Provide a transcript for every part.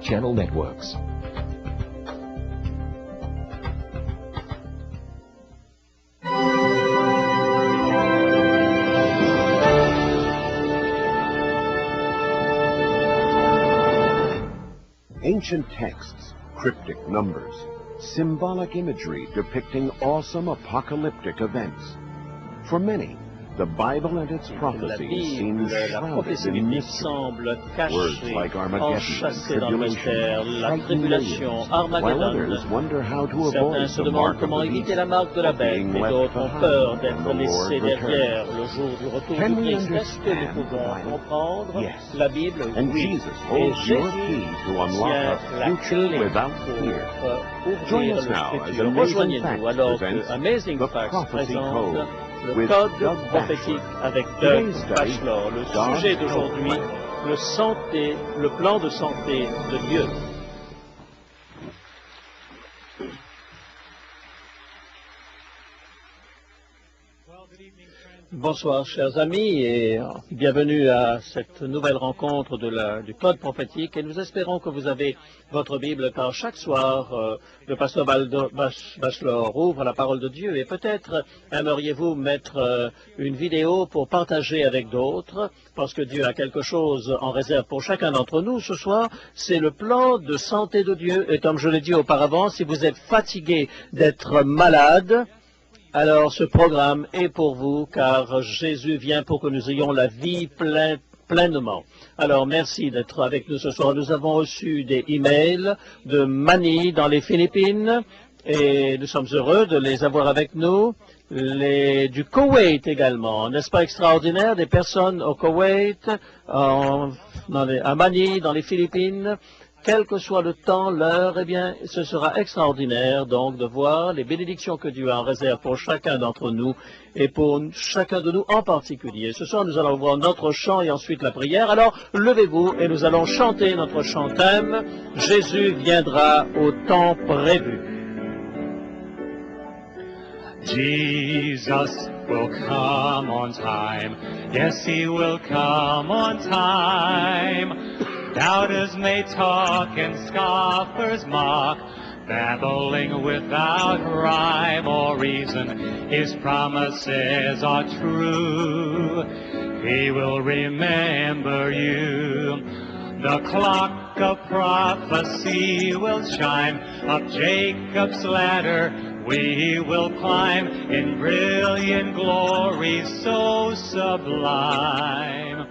Channel Networks. Ancient texts, cryptic numbers, symbolic imagery depicting awesome apocalyptic events. For many, the Bible and its prophecies seem shrouded in mystery. Words like Armageddon, tribulation, while others wonder how to avoid Certains se the demandent mark of comment the éviter beast, la marque de la bête, being et left d'autres ont behind peur when d'être the Lord laissés derrière returns. le jour du retour Can du we Christ. Est-ce que nous understand the pouvons Bible? comprendre Yes. la Bible? And Oui. Jesus Et holds your Jésus key to unlock tient a la future clé without fear. pour Join ouvrir us le now as futur. Amazing Rejoignez-nous Facts alors presents que Amazing the Facts Prophecy présente Code le with code Doug prophétique Batchelor. avec Doug Today's study, Batchelor. Le God's sujet d'aujourd'hui, health plan. le plan de santé de Dieu. Bonsoir chers amis et bienvenue à cette nouvelle rencontre du Code prophétique et nous espérons que vous avez votre Bible car chaque soir le pasteur Batchelor ouvre la parole de Dieu et peut-être aimeriez-vous mettre une vidéo pour partager avec d'autres parce que Dieu a quelque chose en réserve pour chacun d'entre nous. Ce soir, c'est le plan de santé de Dieu et comme je l'ai dit auparavant, si vous êtes fatigué d'être malade, alors ce programme est pour vous car Jésus vient pour que nous ayons la vie pleinement. Alors merci d'être avec nous ce soir. Nous avons reçu des emails de Manille dans les Philippines et nous sommes heureux de les avoir avec nous. Du Koweït également. N'est-ce pas extraordinaire? Des personnes au Koweït, à Manille, dans les Philippines. Quel que soit le temps, l'heure, eh bien, ce sera extraordinaire donc de voir les bénédictions que Dieu a en réserve pour chacun d'entre nous et pour chacun de nous en particulier. Ce soir, nous allons voir notre chant et ensuite la prière. Alors, levez-vous et nous allons chanter notre chant thème. Jésus viendra au temps prévu. Jesus will come on time. Yes, he will come on time. Doubters may talk and scoffers mock, babbling without rhyme or reason. His promises are true. He will remember you. The clock of prophecy will chime. Up Jacob's ladder we will climb in brilliant glory so sublime.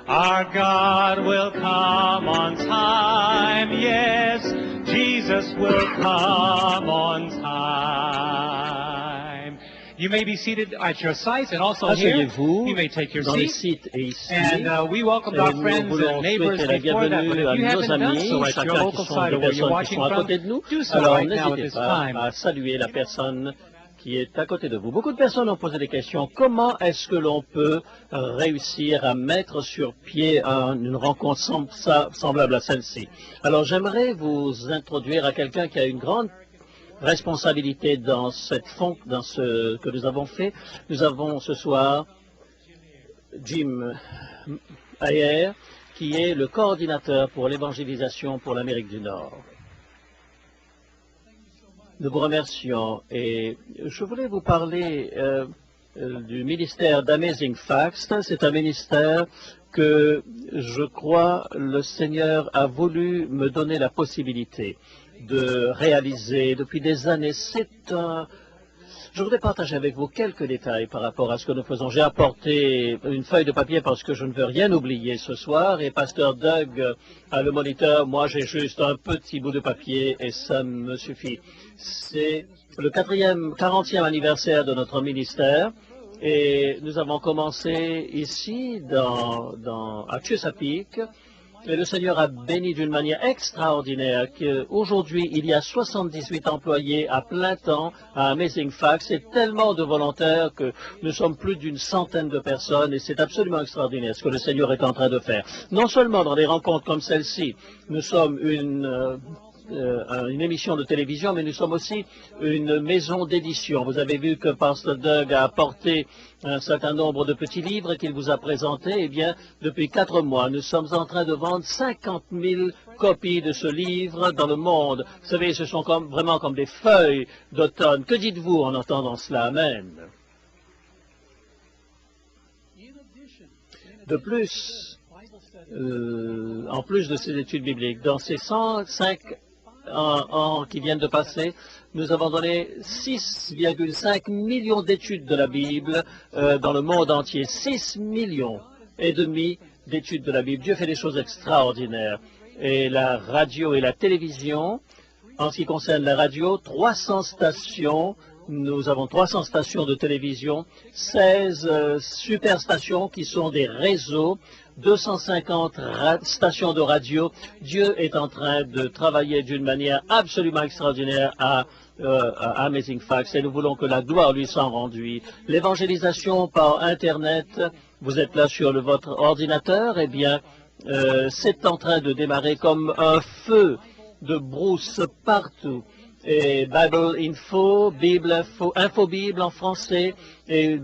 Our God will come on time, yes, Jesus will come on time. You may be seated at your sites and also here. You may take your seat. And we welcome our friends and neighbors before that. But if you haven't done so at your local site or where you're watching from, do so right now at this time. À saluer la personne qui est à côté de vous. Beaucoup de personnes ont posé des questions. Comment est-ce que l'on peut réussir à mettre sur pied une rencontre semblable à celle-ci? Alors j'aimerais vous introduire à quelqu'un qui a une grande responsabilité dans ce que nous avons fait. Nous avons ce soir Jim Ayer, qui est le coordinateur pour l'évangélisation pour l'Amérique du Nord. Nous vous remercions et je voulais vous parler du ministère d'Amazing Facts. C'est un ministère que je crois le Seigneur a voulu me donner la possibilité de réaliser depuis des années. Je voudrais partager avec vous quelques détails par rapport à ce que nous faisons. J'ai apporté une feuille de papier parce que je ne veux rien oublier ce soir et Pasteur Doug a le moniteur. Moi, j'ai juste un petit bout de papier et ça me suffit. C'est le 40e anniversaire de notre ministère et nous avons commencé ici à Chesapeake. Et le Seigneur a béni d'une manière extraordinaire qu'aujourd'hui, il y a 78 employés à plein temps à Amazing Facts. C'est tellement de volontaires que nous sommes plus d'une centaine de personnes et c'est absolument extraordinaire ce que le Seigneur est en train de faire. Non seulement dans des rencontres comme celle-ci, nous sommes une émission de télévision, mais nous sommes aussi une maison d'édition. Vous avez vu que Pasteur Doug a apporté un certain nombre de petits livres qu'il vous a présentés. Eh bien, depuis 4 mois, nous sommes en train de vendre 50 000 copies de ce livre dans le monde. Vous savez, ce sont vraiment comme des feuilles d'automne. Que dites-vous en entendant cela? Amen. De plus, en plus de ces études bibliques, dans ces 105 ans qui viennent de passer, nous avons donné 6,5 millions d'études de la Bible dans le monde entier. 6,5 millions d'études de la Bible. Dieu fait des choses extraordinaires. Et la radio et la télévision, en ce qui concerne la radio, 300 stations. Nous avons 300 stations de télévision, 16 superstations qui sont des réseaux, 250 stations de radio. Dieu est en train de travailler d'une manière absolument extraordinaire à Amazing Facts et nous voulons que la gloire lui soit rendue. L'évangélisation par Internet, vous êtes là sur votre ordinateur, eh bien, c'est en train de démarrer comme un feu de brousse partout. Et Bible Info, Bible Info Bible en français et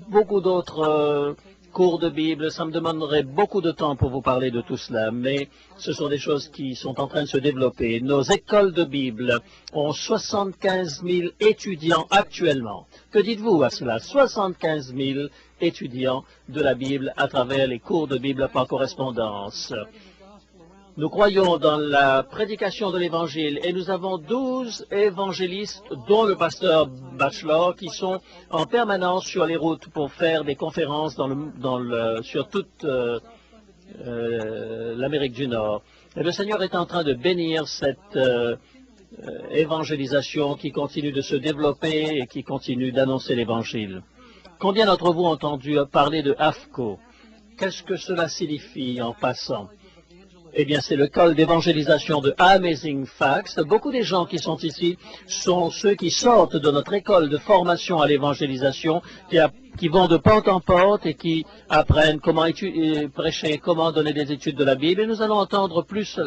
beaucoup d'autres cours de Bible. Ça me demanderait beaucoup de temps pour vous parler de tout cela, mais ce sont des choses qui sont en train de se développer. Nos écoles de Bible ont 75 000 étudiants actuellement. Que dites-vous à cela? 75 000 étudiants de la Bible à travers les cours de Bible par correspondance. Nous croyons dans la prédication de l'Évangile et nous avons 12 évangélistes, dont le pasteur Batchelor, qui sont en permanence sur les routes pour faire des conférences sur toute l'Amérique du Nord. Et le Seigneur est en train de bénir cette évangélisation qui continue de se développer et qui continue d'annoncer l'Évangile. Combien d'entre vous ont entendu parler de AFCO? Qu'est-ce que cela signifie en passant? Eh bien, c'est le col d'évangélisation de Amazing Facts. Beaucoup des gens qui sont ici sont ceux qui sortent de notre école de formation à l'évangélisation, qui vont de porte en porte et qui apprennent comment prêcher, comment donner des études de la Bible. Et nous allons entendre plus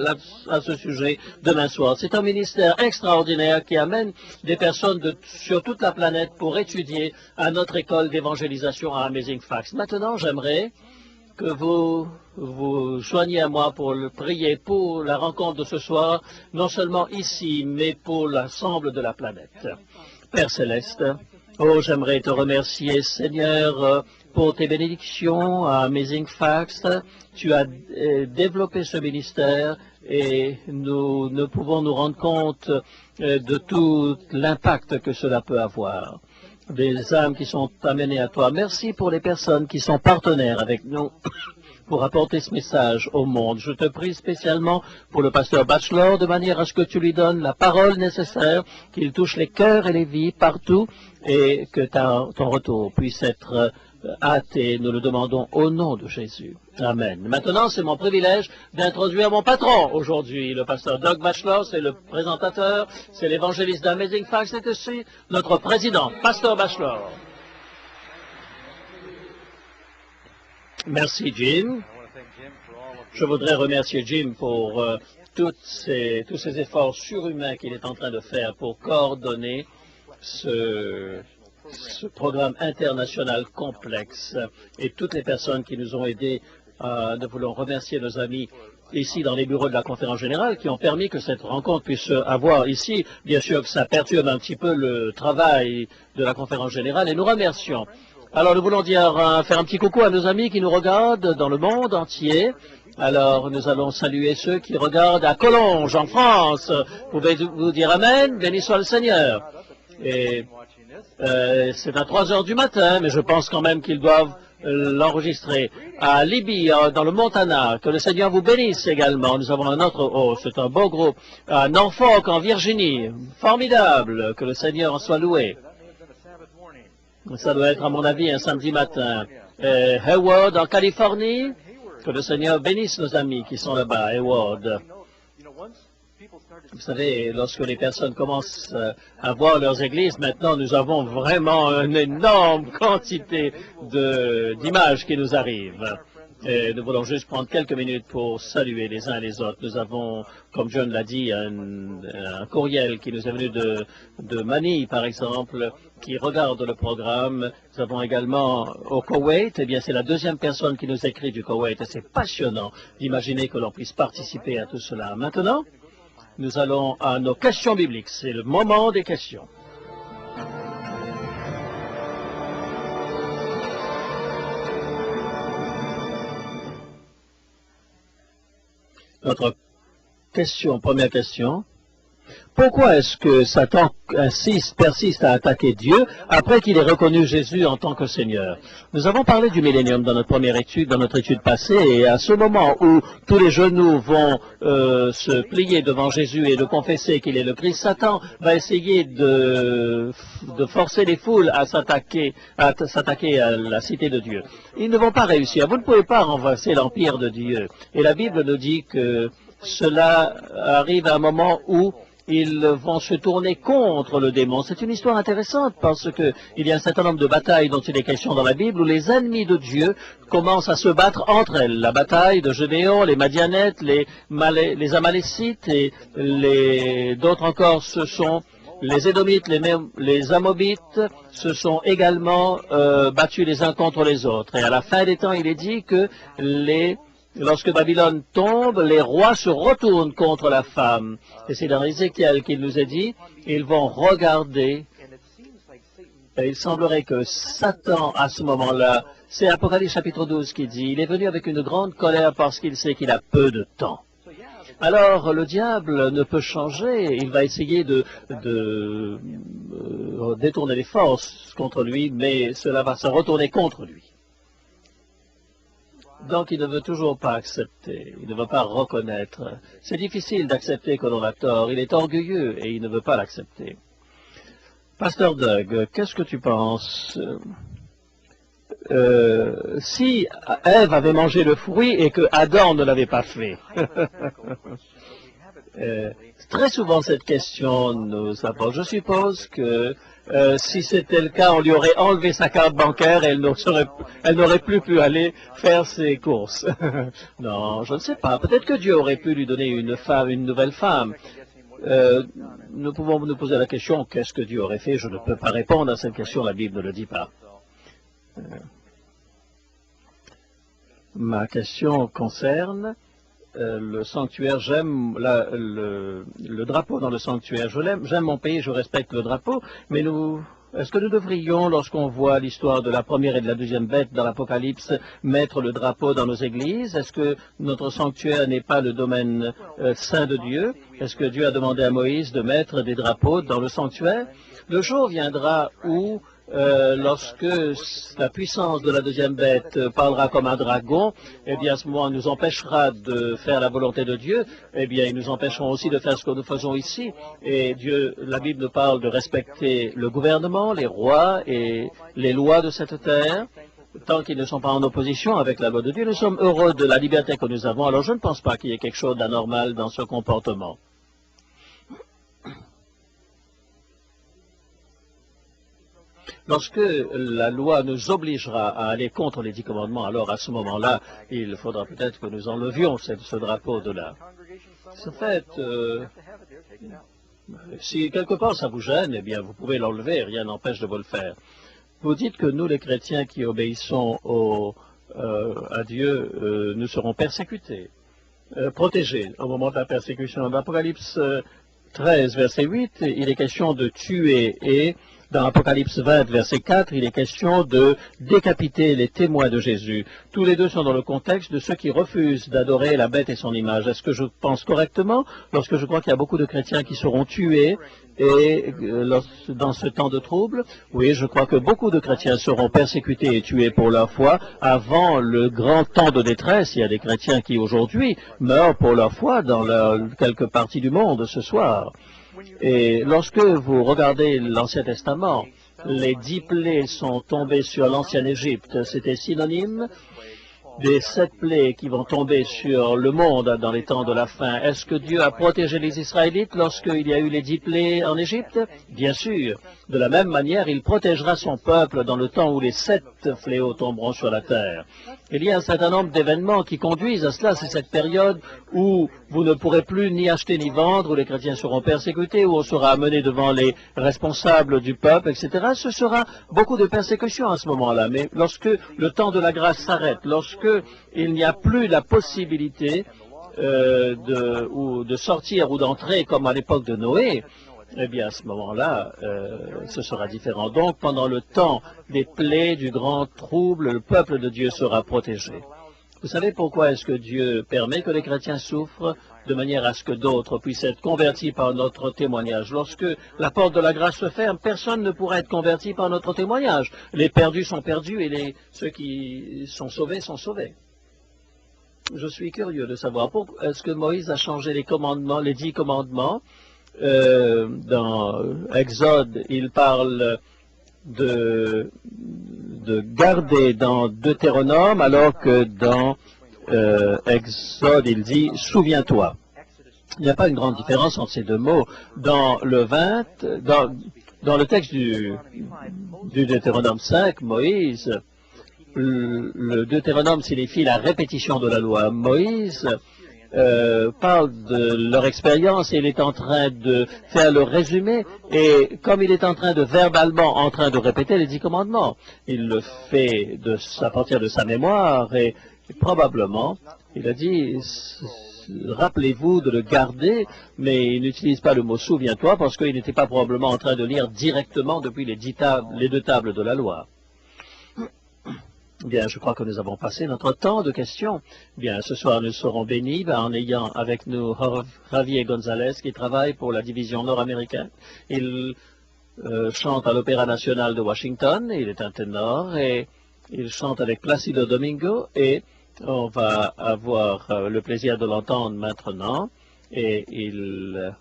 à ce sujet demain soir. C'est un ministère extraordinaire qui amène des personnes sur toute la planète pour étudier à notre école d'évangélisation à Amazing Facts. Maintenant, j'aimerais que vous joigniez à moi pour prier pour la rencontre de ce soir, non seulement ici, mais pour l'ensemble de la planète. Père Céleste, oh, j'aimerais te remercier, Seigneur, pour tes bénédictions à Amazing Facts. Tu as développé ce ministère et nous ne pouvons nous rendre compte de tout l'impact que cela peut avoir. Des âmes qui sont amenées à toi. Merci pour les personnes qui sont partenaires avec nous pour apporter ce message au monde. Je te prie spécialement pour le pasteur Batchelor, de manière à ce que tu lui donnes la parole nécessaire, qu'il touche les cœurs et les vies partout, et que ton retour puisse être hâté. Nous le demandons au nom de Jésus. Amen. Maintenant, c'est mon privilège d'introduire mon patron aujourd'hui, le pasteur Doug Batchelor. C'est le présentateur, c'est l'évangéliste d'Amazing Facts, c'est aussi notre président, pasteur Batchelor. Merci, Jim. Je voudrais remercier Jim pour tous ces efforts surhumains qu'il est en train de faire pour coordonner ce programme international complexe et toutes les personnes qui nous ont aidés. Nous voulons remercier nos amis ici dans les bureaux de la conférence générale qui ont permis que cette rencontre puisse avoir ici. Bien sûr que ça perturbe un petit peu le travail de la conférence générale et nous remercions. Alors nous voulons faire un petit coucou à nos amis qui nous regardent dans le monde entier. Alors nous allons saluer ceux qui regardent à Collonges, en France. Pouvez-vous dire Amen? Béni soit le Seigneur. Et c'est à 3 heures du matin, mais je pense quand même qu'ils doivent l'enregistrer. À Libye, dans le Montana, que le Seigneur vous bénisse également. Nous avons un autre, c'est un beau groupe. À Norfolk, en Virginie, formidable, que le Seigneur en soit loué. Ça doit être, à mon avis, un samedi matin. Hayward, en Californie, que le Seigneur bénisse nos amis qui sont là-bas, Hayward. Vous savez, lorsque les personnes commencent à voir leurs églises, maintenant, nous avons vraiment une énorme quantité d'images qui nous arrivent. Et nous voulons juste prendre quelques minutes pour saluer les uns les autres. Nous avons, comme John l'a dit, un courriel qui nous est venu de Manille, par exemple, qui regarde le programme. Nous avons également au Koweït, eh bien c'est la deuxième personne qui nous écrit du Koweït. Et c'est passionnant d'imaginer que l'on puisse participer à tout cela. Maintenant, nous allons à nos questions bibliques. C'est le moment des questions. Notre question, première question. Pourquoi est-ce que Satan persiste à attaquer Dieu après qu'il ait reconnu Jésus en tant que Seigneur? Nous avons parlé du millénium dans notre première étude, dans notre étude passée, et à ce moment où tous les genoux vont se plier devant Jésus et de confesser qu'il est le Christ, Satan va essayer de forcer les foules à s'attaquer à la cité de Dieu. Ils ne vont pas réussir. Vous ne pouvez pas renverser l'empire de Dieu. Et la Bible nous dit que cela arrive à un moment où ils vont se tourner contre le démon. C'est une histoire intéressante parce qu'il y a un certain nombre de batailles dont il est question dans la Bible où les ennemis de Dieu commencent à se battre entre elles. La bataille de Gédéon, les Madianettes, les Amalécites et d'autres encore, ce sont les Édomites, les Amobites se sont également battus les uns contre les autres. Et à la fin des temps, il est dit que lorsque Babylone tombe, les rois se retournent contre la femme. Et c'est dans Ézéchiel qu'il nous est dit, ils vont regarder. Et il semblerait que Satan, à ce moment-là, c'est Apocalypse chapitre 12 qui dit, il est venu avec une grande colère parce qu'il sait qu'il a peu de temps. Alors, le diable ne peut changer, il va essayer de détourner les forces contre lui, mais cela va se retourner contre lui. Donc, il ne veut toujours pas accepter, il ne veut pas reconnaître. C'est difficile d'accepter que l'on a tort, il est orgueilleux et il ne veut pas l'accepter. Pasteur Doug, qu'est-ce que tu penses si Ève avait mangé le fruit et que Adam ne l'avait pas fait? Très souvent, cette question nous approche. Je suppose que si c'était le cas, on lui aurait enlevé sa carte bancaire et elle n'aurait plus pu aller faire ses courses. Non, je ne sais pas. Peut-être que Dieu aurait pu lui donner une nouvelle femme. Nous pouvons nous poser la question, qu'est-ce que Dieu aurait fait? Je ne peux pas répondre à cette question, la Bible ne le dit pas. Ma question concerne le sanctuaire. J'aime le drapeau dans le sanctuaire. J'aime mon pays, je respecte le drapeau, mais est-ce que nous devrions, lorsqu'on voit l'histoire de la première et de la deuxième bête dans l'Apocalypse, mettre le drapeau dans nos églises? Est-ce que notre sanctuaire n'est pas le domaine saint de Dieu? Est-ce que Dieu a demandé à Moïse de mettre des drapeaux dans le sanctuaire? Le jour viendra où lorsque la puissance de la deuxième bête parlera comme un dragon, eh bien à ce moment, elle nous empêchera de faire la volonté de Dieu, eh bien ils nous empêcheront aussi de faire ce que nous faisons ici. Et la Bible nous parle de respecter le gouvernement, les rois et les lois de cette terre. Tant qu'ils ne sont pas en opposition avec la loi de Dieu, nous sommes heureux de la liberté que nous avons. Alors je ne pense pas qu'il y ait quelque chose d'anormal dans ce comportement. Lorsque la loi nous obligera à aller contre les 10 commandements, alors à ce moment-là, il faudra peut-être que nous enlevions ce drapeau de là. En fait, si quelque part ça vous gêne, eh bien vous pouvez l'enlever, rien n'empêche de vous le faire. Vous dites que nous, les chrétiens qui obéissons à Dieu, nous serons persécutés, protégés au moment de la persécution. Dans Apocalypse 13, verset 8, il est question de tuer et dans Apocalypse 20, verset 4, il est question de décapiter les témoins de Jésus. Tous les deux sont dans le contexte de ceux qui refusent d'adorer la bête et son image. Est-ce que je pense correctement lorsque je crois qu'il y a beaucoup de chrétiens qui seront tués et dans ce temps de trouble? Oui, je crois que beaucoup de chrétiens seront persécutés et tués pour leur foi avant le grand temps de détresse. Il y a des chrétiens qui aujourd'hui meurent pour leur foi dans quelques parties du monde ce soir. Et lorsque vous regardez l'Ancien Testament, les 10 plaies sont tombées sur l'ancienne Égypte. C'était synonyme des 7 plaies qui vont tomber sur le monde dans les temps de la fin. Est-ce que Dieu a protégé les Israélites lorsqu'il y a eu les 10 plaies en Égypte? Bien sûr. De la même manière, il protégera son peuple dans le temps où les 7 fléaux tomberont sur la terre. Il y a un certain nombre d'événements qui conduisent à cela. C'est cette période où vous ne pourrez plus ni acheter ni vendre, où les chrétiens seront persécutés, où on sera amené devant les responsables du peuple, etc. Ce sera beaucoup de persécutions à ce moment-là. Mais lorsque le temps de la grâce s'arrête, lorsque il n'y a plus la possibilité de sortir ou d'entrer comme à l'époque de Noé, eh bien, à ce moment-là, ce sera différent. Donc, pendant le temps des plaies, du grand trouble, le peuple de Dieu sera protégé. Vous savez pourquoi est-ce que Dieu permet que les chrétiens souffrent de manière à ce que d'autres puissent être convertis par notre témoignage? Lorsque la porte de la grâce se ferme, personne ne pourra être converti par notre témoignage. Les perdus sont perdus et ceux qui sont sauvés sont sauvés. Je suis curieux de savoir pourquoi est-ce que Moïse a changé les commandements, les 10 commandements. Dans Exode, il parle de garder dans Deutéronome, alors que dans Exode, il dit « souviens-toi ». Il n'y a pas une grande différence entre ces deux mots. Dans le dans le texte du Deutéronome 5, Moïse, le Deutéronome signifie la répétition de la loi. Moïse parle de leur expérience et il est en train de faire le résumé, et comme il est en train de verbalement en train de répéter les 10 commandements, il le fait à partir de sa mémoire et probablement il a dit rappelez-vous de le garder, mais il n'utilise pas le mot souviens-toi parce qu'il n'était pas probablement en train de lire directement depuis les 2 tables de la loi. Bien, je crois que nous avons passé notre temps de questions. Bien, ce soir, nous serons bénis en ayant avec nous Javier González, qui travaille pour la division nord-américaine. Il chante à l'Opéra National de Washington, il est un ténor, et il chante avec Placido Domingo, et on va avoir le plaisir de l'entendre maintenant, et ils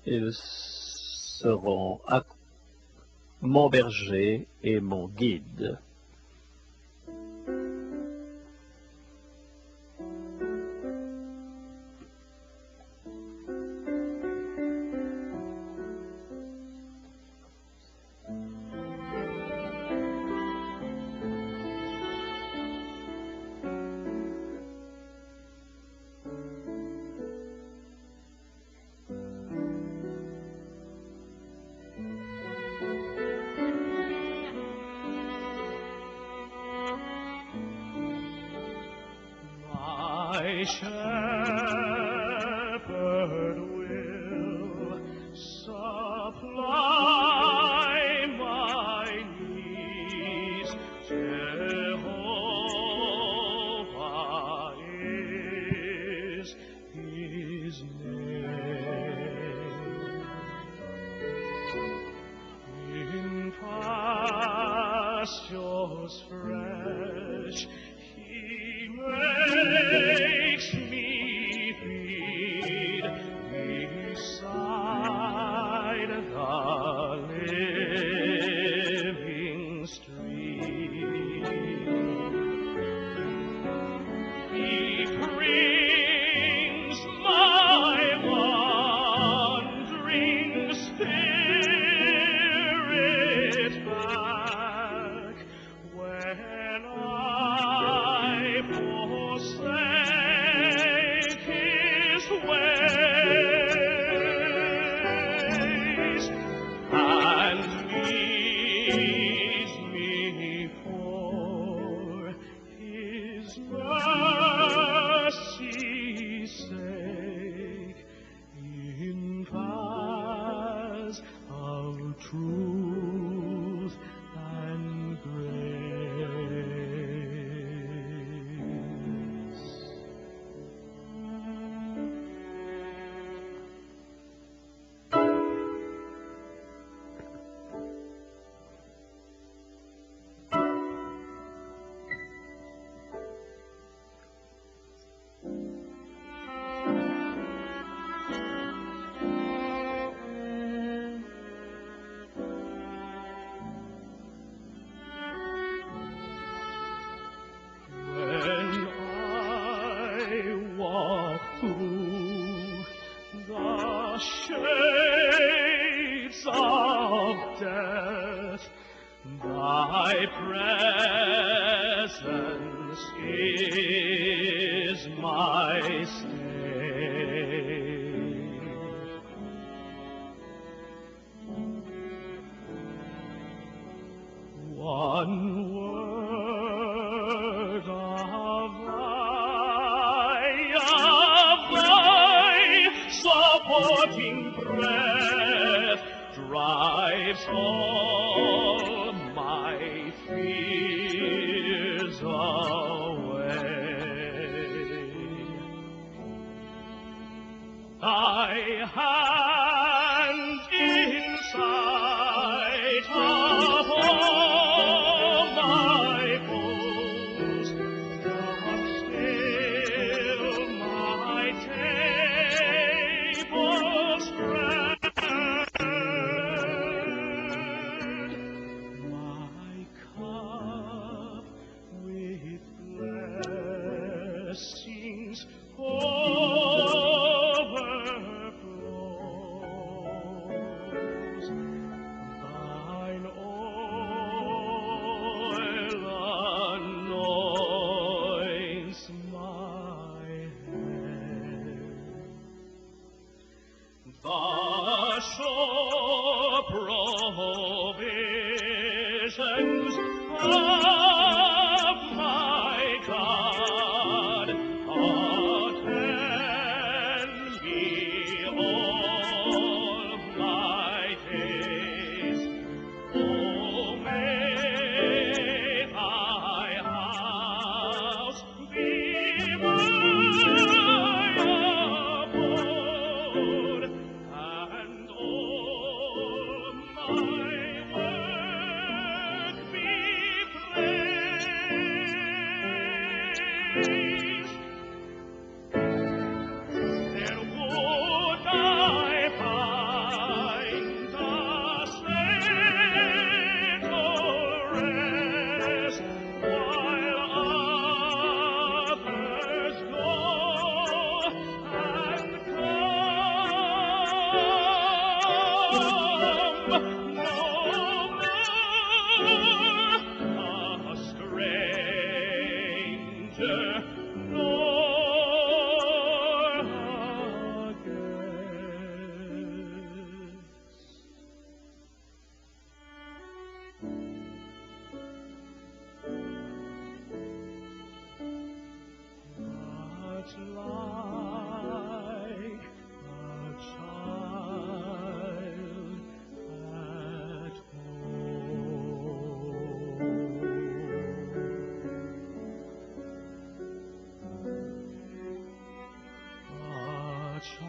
seront mon berger et mon guide. My shepherd will supply my needs. Jehovah is his name. In pastures fresh makes me feed beside the living stream. He brings my wandering spirit back when I forsake his ways and leads me for his mercy's sake in paths of truth and grace. When I walk through the shades of death, Thy presence is my stay. One word of thy supporting breath drives all my fears away. Thy hand in sight of all my foes doth still my table spread. My cup with blessings overflows. Thine oil anoints my head. The sure provisions of my God attend me all my days. Oh, may thy house be my abode, and all my work be praised. There would I find a settled rest, while others go and come no more, a stranger, nor a guest. But like a child at home, a child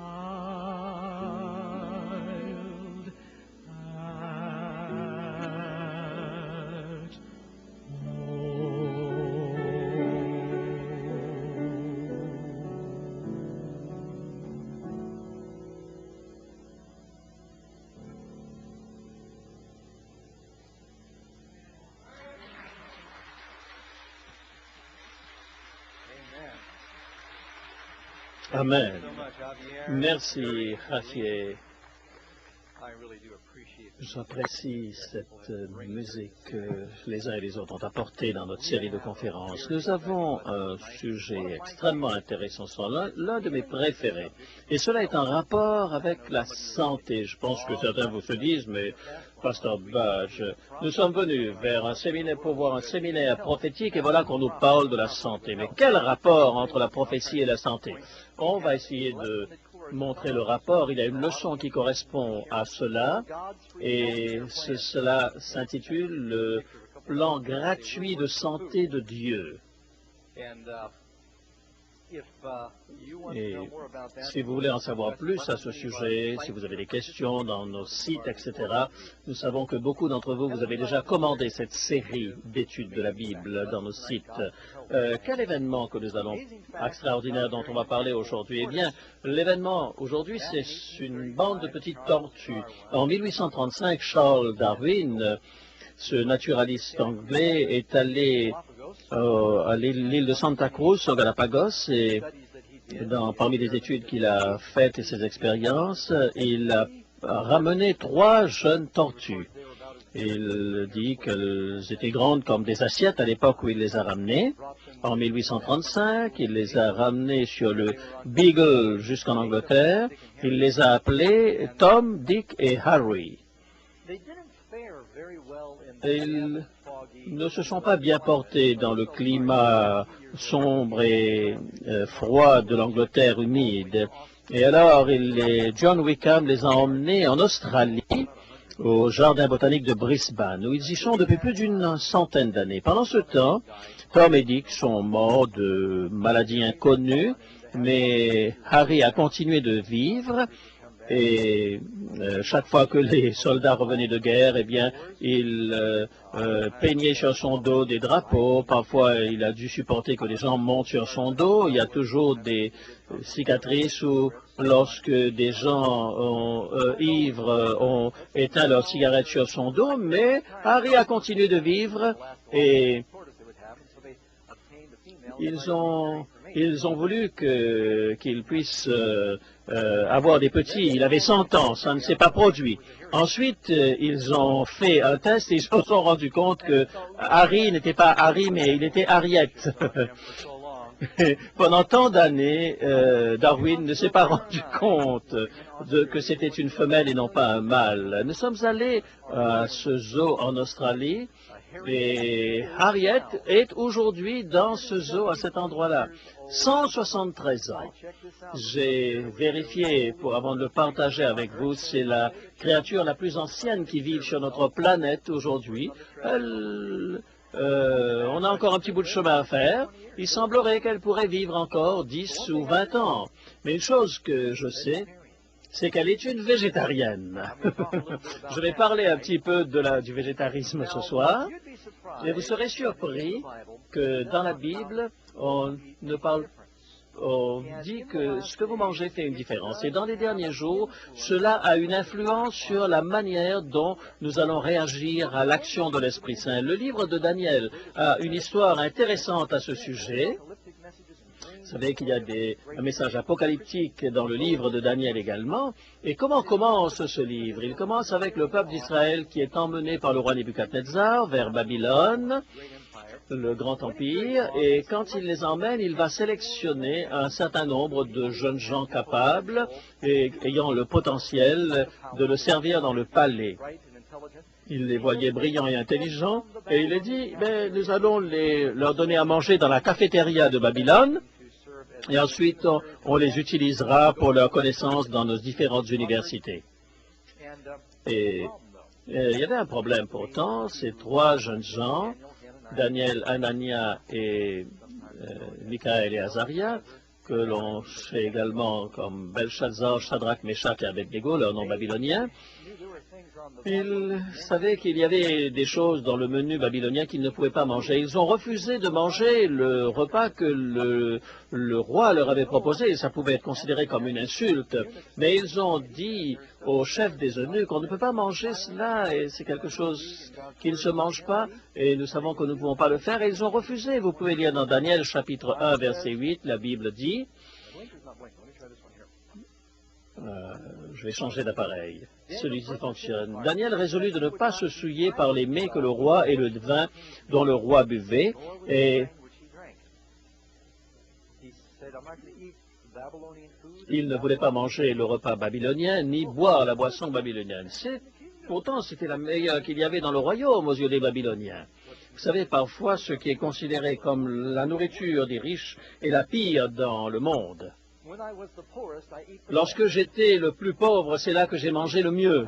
at Amen. Merci, Javier. J'apprécie cette musique que les uns et les autres ont apportée dans notre série de conférences. Nous avons un sujet extrêmement intéressant, l'un de mes préférés. Et cela est en rapport avec la santé. Je pense que certains vous se disent, mais Pasteur Budge, nous sommes venus vers un séminaire pour voir un séminaire prophétique et voilà qu'on nous parle de la santé. Mais quel rapport entre la prophétie et la santé? On va essayer de montrer le rapport. Il y a une leçon qui correspond à cela et cela s'intitule le plan gratuit de santé de Dieu. Et si vous voulez en savoir plus à ce sujet, si vous avez des questions dans nos sites, etc., nous savons que beaucoup d'entre vous, vous avez déjà commandé cette série d'études de la Bible dans nos sites. Quel événement que nous allons, extraordinaire dont on va parler aujourd'hui? Eh bien, l'événement aujourd'hui, c'est une bande de petites tortues. En 1835, Charles Darwin, ce naturaliste anglais, est allé à l'île de Santa Cruz, au Galapagos, et parmi les études qu'il a faites et ses expériences, il a ramené 3 jeunes tortues. Il dit qu'elles étaient grandes comme des assiettes à l'époque où il les a ramenées. En 1835, il les a ramenées sur le Beagle jusqu'en Angleterre. Il les a appelées Tom, Dick et Harry. Ils ne se sont pas bien portés dans le climat sombre et froid de l'Angleterre humide. Et alors, John Wickham les a emmenés en Australie, au Jardin botanique de Brisbane, où ils y sont depuis plus d'une centaine d'années. Pendant ce temps, Tom et Dick sont morts de maladies inconnues, mais Harry a continué de vivre. Et chaque fois que les soldats revenaient de guerre, eh bien, il peignait sur son dos des drapeaux. Parfois, il a dû supporter que les gens montent sur son dos. Il y a toujours des cicatrices où, lorsque des gens ivres ont éteint leur cigarette sur son dos, mais Harry a continué de vivre et ils ont voulu qu'il puisse avoir des petits. Il avait 100 ans, ça ne s'est pas produit. Ensuite, ils ont fait un test et ils se sont rendus compte que Harry n'était pas Harry, mais il était Harriet. Pendant tant d'années, Darwin ne s'est pas rendu compte que c'était une femelle et non pas un mâle. Nous sommes allés à ce zoo en Australie et Harriet est aujourd'hui dans ce zoo à cet endroit-là. 173 ans. J'ai vérifié avant de le partager avec vous, c'est la créature la plus ancienne qui vit sur notre planète aujourd'hui. On a encore un petit bout de chemin à faire. Il semblerait qu'elle pourrait vivre encore 10 ou 20 ans. Mais une chose que je sais, c'est qu'elle est une végétarienne. Je vais parler un petit peu du végétarisme ce soir. Et vous serez surpris que dans la Bible, on dit que ce que vous mangez fait une différence. Et dans les derniers jours, cela a une influence sur la manière dont nous allons réagir à l'action de l'Esprit Saint. Le livre de Daniel a une histoire intéressante à ce sujet. Vous savez qu'il y a un message apocalyptique dans le livre de Daniel également. Et comment commence ce livre? Il commence avec le peuple d'Israël qui est emmené par le roi Nebuchadnezzar vers Babylone, le grand empire, et quand il les emmène, il va sélectionner un certain nombre de jeunes gens capables et ayant le potentiel de le servir dans le palais. Il les voyait brillants et intelligents, et il a dit, nous allons leur donner à manger dans la cafétéria de Babylone, et ensuite on les utilisera pour leur connaissance dans nos différentes universités. Et il y avait un problème pourtant, ces trois jeunes gens, Daniel, Anania et Michaël et Azaria, que l'on sait également comme Belshazzar, Shadrach, Meshach et Abednego, leur nom babylonien. Ils savaient qu'il y avait des choses dans le menu babylonien qu'ils ne pouvaient pas manger. Ils ont refusé de manger le repas que le roi leur avait proposé, et ça pouvait être considéré comme une insulte. Mais ils ont dit au chef des eunuques qu'on ne peut pas manger cela, et c'est quelque chose qui ne se mange pas, et nous savons que nous ne pouvons pas le faire, et ils ont refusé. Vous pouvez lire dans Daniel chapitre 1, verset 8, la Bible dit... je vais changer d'appareil. Celui-ci fonctionne. Daniel résolut de ne pas se souiller par les mets que le roi et le vin dont le roi buvait, et il ne voulait pas manger le repas babylonien ni boire la boisson babylonienne. Pourtant, c'était la meilleure qu'il y avait dans le royaume aux yeux des Babyloniens. Vous savez, parfois, ce qui est considéré comme la nourriture des riches est la pire dans le monde. Lorsque j'étais le plus pauvre, c'est là que j'ai mangé le mieux.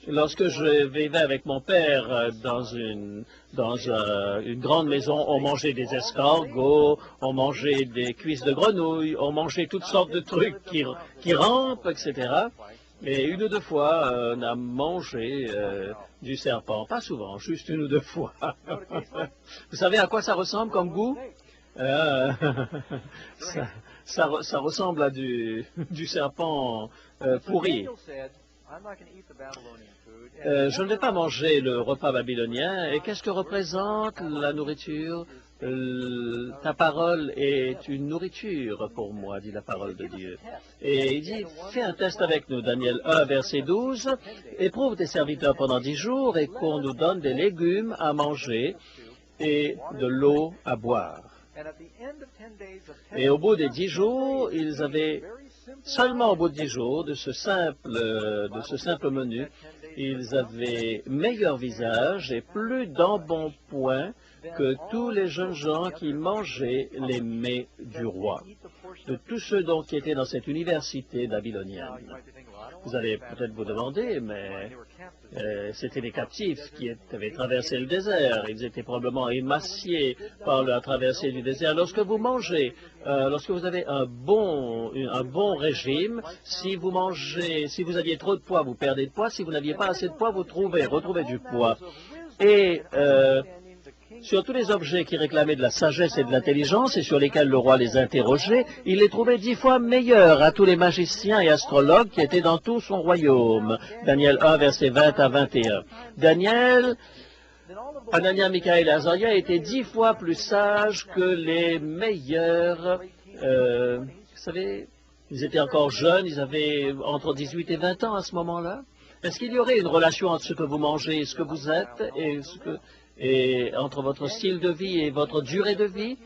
Lorsque je vivais avec mon père dans une grande maison, on mangeait des escargots, on mangeait des cuisses de grenouille, on mangeait toutes sortes de trucs qui rampent, etc. Et une ou deux fois, on a mangé du serpent. Pas souvent, juste une ou deux fois. Vous savez à quoi ça ressemble comme goût? Ça ressemble à du serpent pourri. Je ne vais pas manger le repas babylonien. Et qu'est-ce que représente la nourriture ta parole est une nourriture pour moi, dit la parole de Dieu. Et il dit, fais un test avec nous, Daniel 1, verset 12, éprouve tes serviteurs pendant 10 jours et qu'on nous donne des légumes à manger et de l'eau à boire. Et au bout des 10 jours, ils avaient, seulement au bout de 10 jours, de ce simple menu, ils avaient meilleur visage et plus d'embonpoint que tous les jeunes gens qui mangeaient les mets du roi, de tous ceux donc qui étaient dans cette université babylonienne. Vous allez peut-être vous demander, mais c'était des captifs qui avaient traversé le désert. Ils étaient probablement émaciés par la traversée du désert. Lorsque vous mangez, lorsque vous avez un bon régime, si vous aviez trop de poids, vous perdez de poids. Si vous n'aviez pas assez de poids, vous retrouvez du poids. Et sur tous les objets qui réclamaient de la sagesse et de l'intelligence et sur lesquels le roi les interrogeait, il les trouvait 10 fois meilleurs à tous les magiciens et astrologues qui étaient dans tout son royaume. Daniel 1, versets 20 à 21. Daniel, Anania, Michaël et Azaria étaient 10 fois plus sages que les meilleurs. Vous savez, ils étaient encore jeunes, ils avaient entre 18 et 20 ans à ce moment-là. Est-ce qu'il y aurait une relation entre ce que vous mangez et ce que vous êtes et entre votre style de vie et votre durée de vie?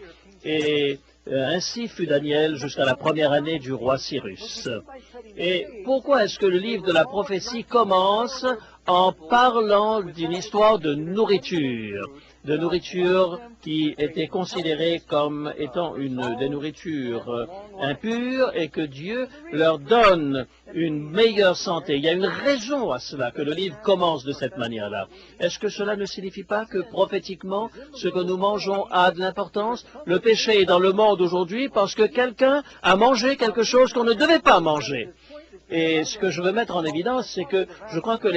Et ainsi fut Daniel jusqu'à la première année du roi Cyrus. Et pourquoi est-ce que le livre de la prophétie commence en parlant d'une histoire de nourriture qui était considérée comme étant des nourritures impures et que Dieu leur donne une meilleure santé? Il y a une raison à cela que le livre commence de cette manière-là. Est-ce que cela ne signifie pas que prophétiquement, ce que nous mangeons a de l'importance? Le péché est dans le monde aujourd'hui parce que quelqu'un a mangé quelque chose qu'on ne devait pas manger. Et ce que je veux mettre en évidence, c'est que je crois que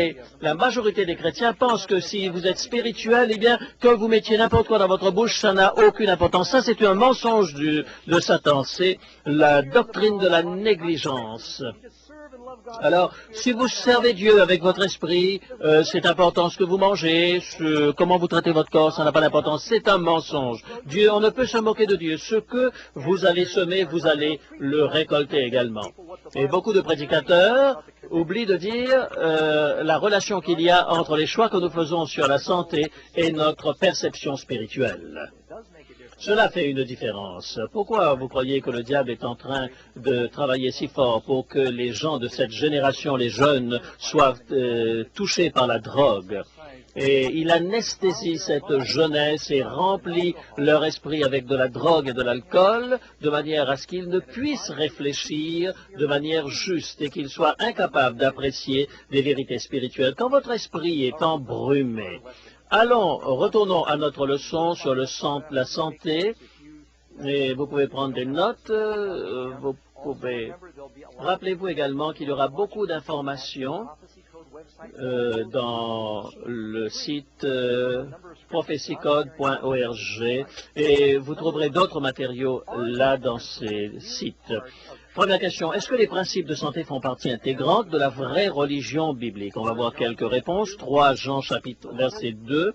la majorité des chrétiens pensent que si vous êtes spirituel, eh bien, que vous mettiez n'importe quoi dans votre bouche, ça n'a aucune importance. Ça, c'est un mensonge de Satan. C'est la doctrine de la négligence. Alors, si vous servez Dieu avec votre esprit, c'est important ce que vous mangez, comment vous traitez votre corps, ça n'a pas d'importance. C'est un mensonge. Dieu, on ne peut se moquer de Dieu. Ce que vous allez semer, vous allez le récolter également. Et beaucoup de prédicateurs oublient de dire la relation qu'il y a entre les choix que nous faisons sur la santé et notre perception spirituelle. Cela fait une différence. Pourquoi vous croyez que le diable est en train de travailler si fort pour que les gens de cette génération, les jeunes, soient touchés par la drogue? Et il anesthésie cette jeunesse et remplit leur esprit avec de la drogue et de l'alcool, de manière à ce qu'ils ne puissent réfléchir de manière juste et qu'ils soient incapables d'apprécier des vérités spirituelles. Quand votre esprit est embrumé, retournons à notre leçon sur la santé, et vous pouvez prendre des notes, rappelez-vous également qu'il y aura beaucoup d'informations dans le site prophecycode.org et vous trouverez d'autres matériaux là dans ces sites. Première question, est-ce que les principes de santé font partie intégrante de la vraie religion biblique? On va voir quelques réponses. 3 Jean chapitre verset 2.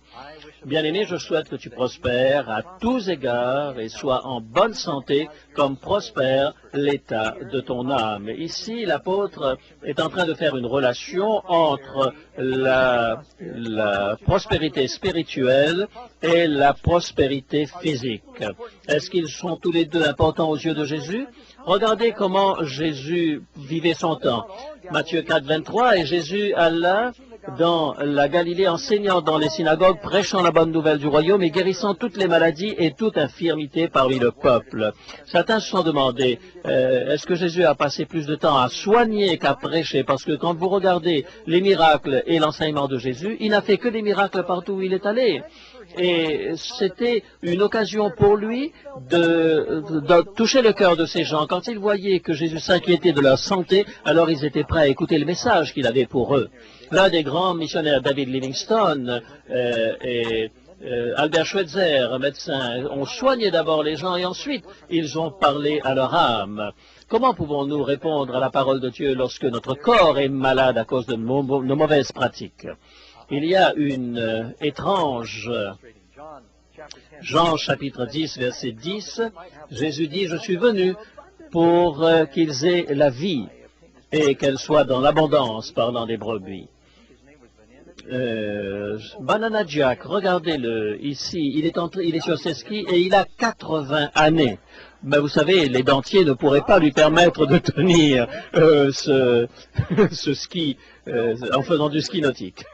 Bien-aimé, je souhaite que tu prospères à tous égards et sois en bonne santé comme prospère l'état de ton âme. Ici, l'apôtre est en train de faire une relation entre la prospérité spirituelle et la prospérité physique. Est-ce qu'ils sont tous les deux importants aux yeux de Jésus? Regardez comment Jésus vivait son temps. Matthieu 4, 23, et Jésus alla dans la Galilée, enseignant dans les synagogues, prêchant la bonne nouvelle du royaume et guérissant toutes les maladies et toute infirmité parmi le peuple. Certains se sont demandé, est-ce que Jésus a passé plus de temps à soigner qu'à prêcher? Parce que quand vous regardez les miracles et l'enseignement de Jésus, il n'a fait que des miracles partout où il est allé. Et c'était une occasion pour lui de toucher le cœur de ces gens. Quand ils voyaient que Jésus s'inquiétait de leur santé, alors ils étaient prêts à écouter le message qu'il avait pour eux. L'un des grands missionnaires, David Livingstone, et Albert Schweitzer, un médecin, ont soigné d'abord les gens et ensuite ils ont parlé à leur âme. Comment pouvons-nous répondre à la parole de Dieu lorsque notre corps est malade à cause de nos mauvaises pratiques? Il y a une étrange Jean chapitre 10, verset 10, Jésus dit, « Je suis venu pour qu'ils aient la vie et qu'elle soit dans l'abondance, parlant des brebis. » Banana Jack, regardez-le ici, il est sur ses skis et il a 80 années. Mais vous savez, les dentiers ne pourraient pas lui permettre de tenir ce ski en faisant du ski nautique.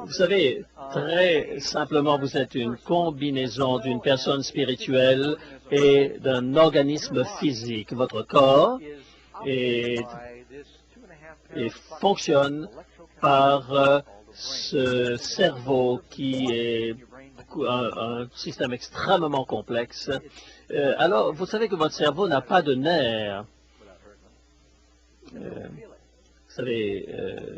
Vous savez, très simplement, vous êtes une combinaison d'une personne spirituelle et d'un organisme physique. Votre corps fonctionne par ce cerveau qui est un système extrêmement complexe. Alors, vous savez que votre cerveau n'a pas de nerfs. Vous savez,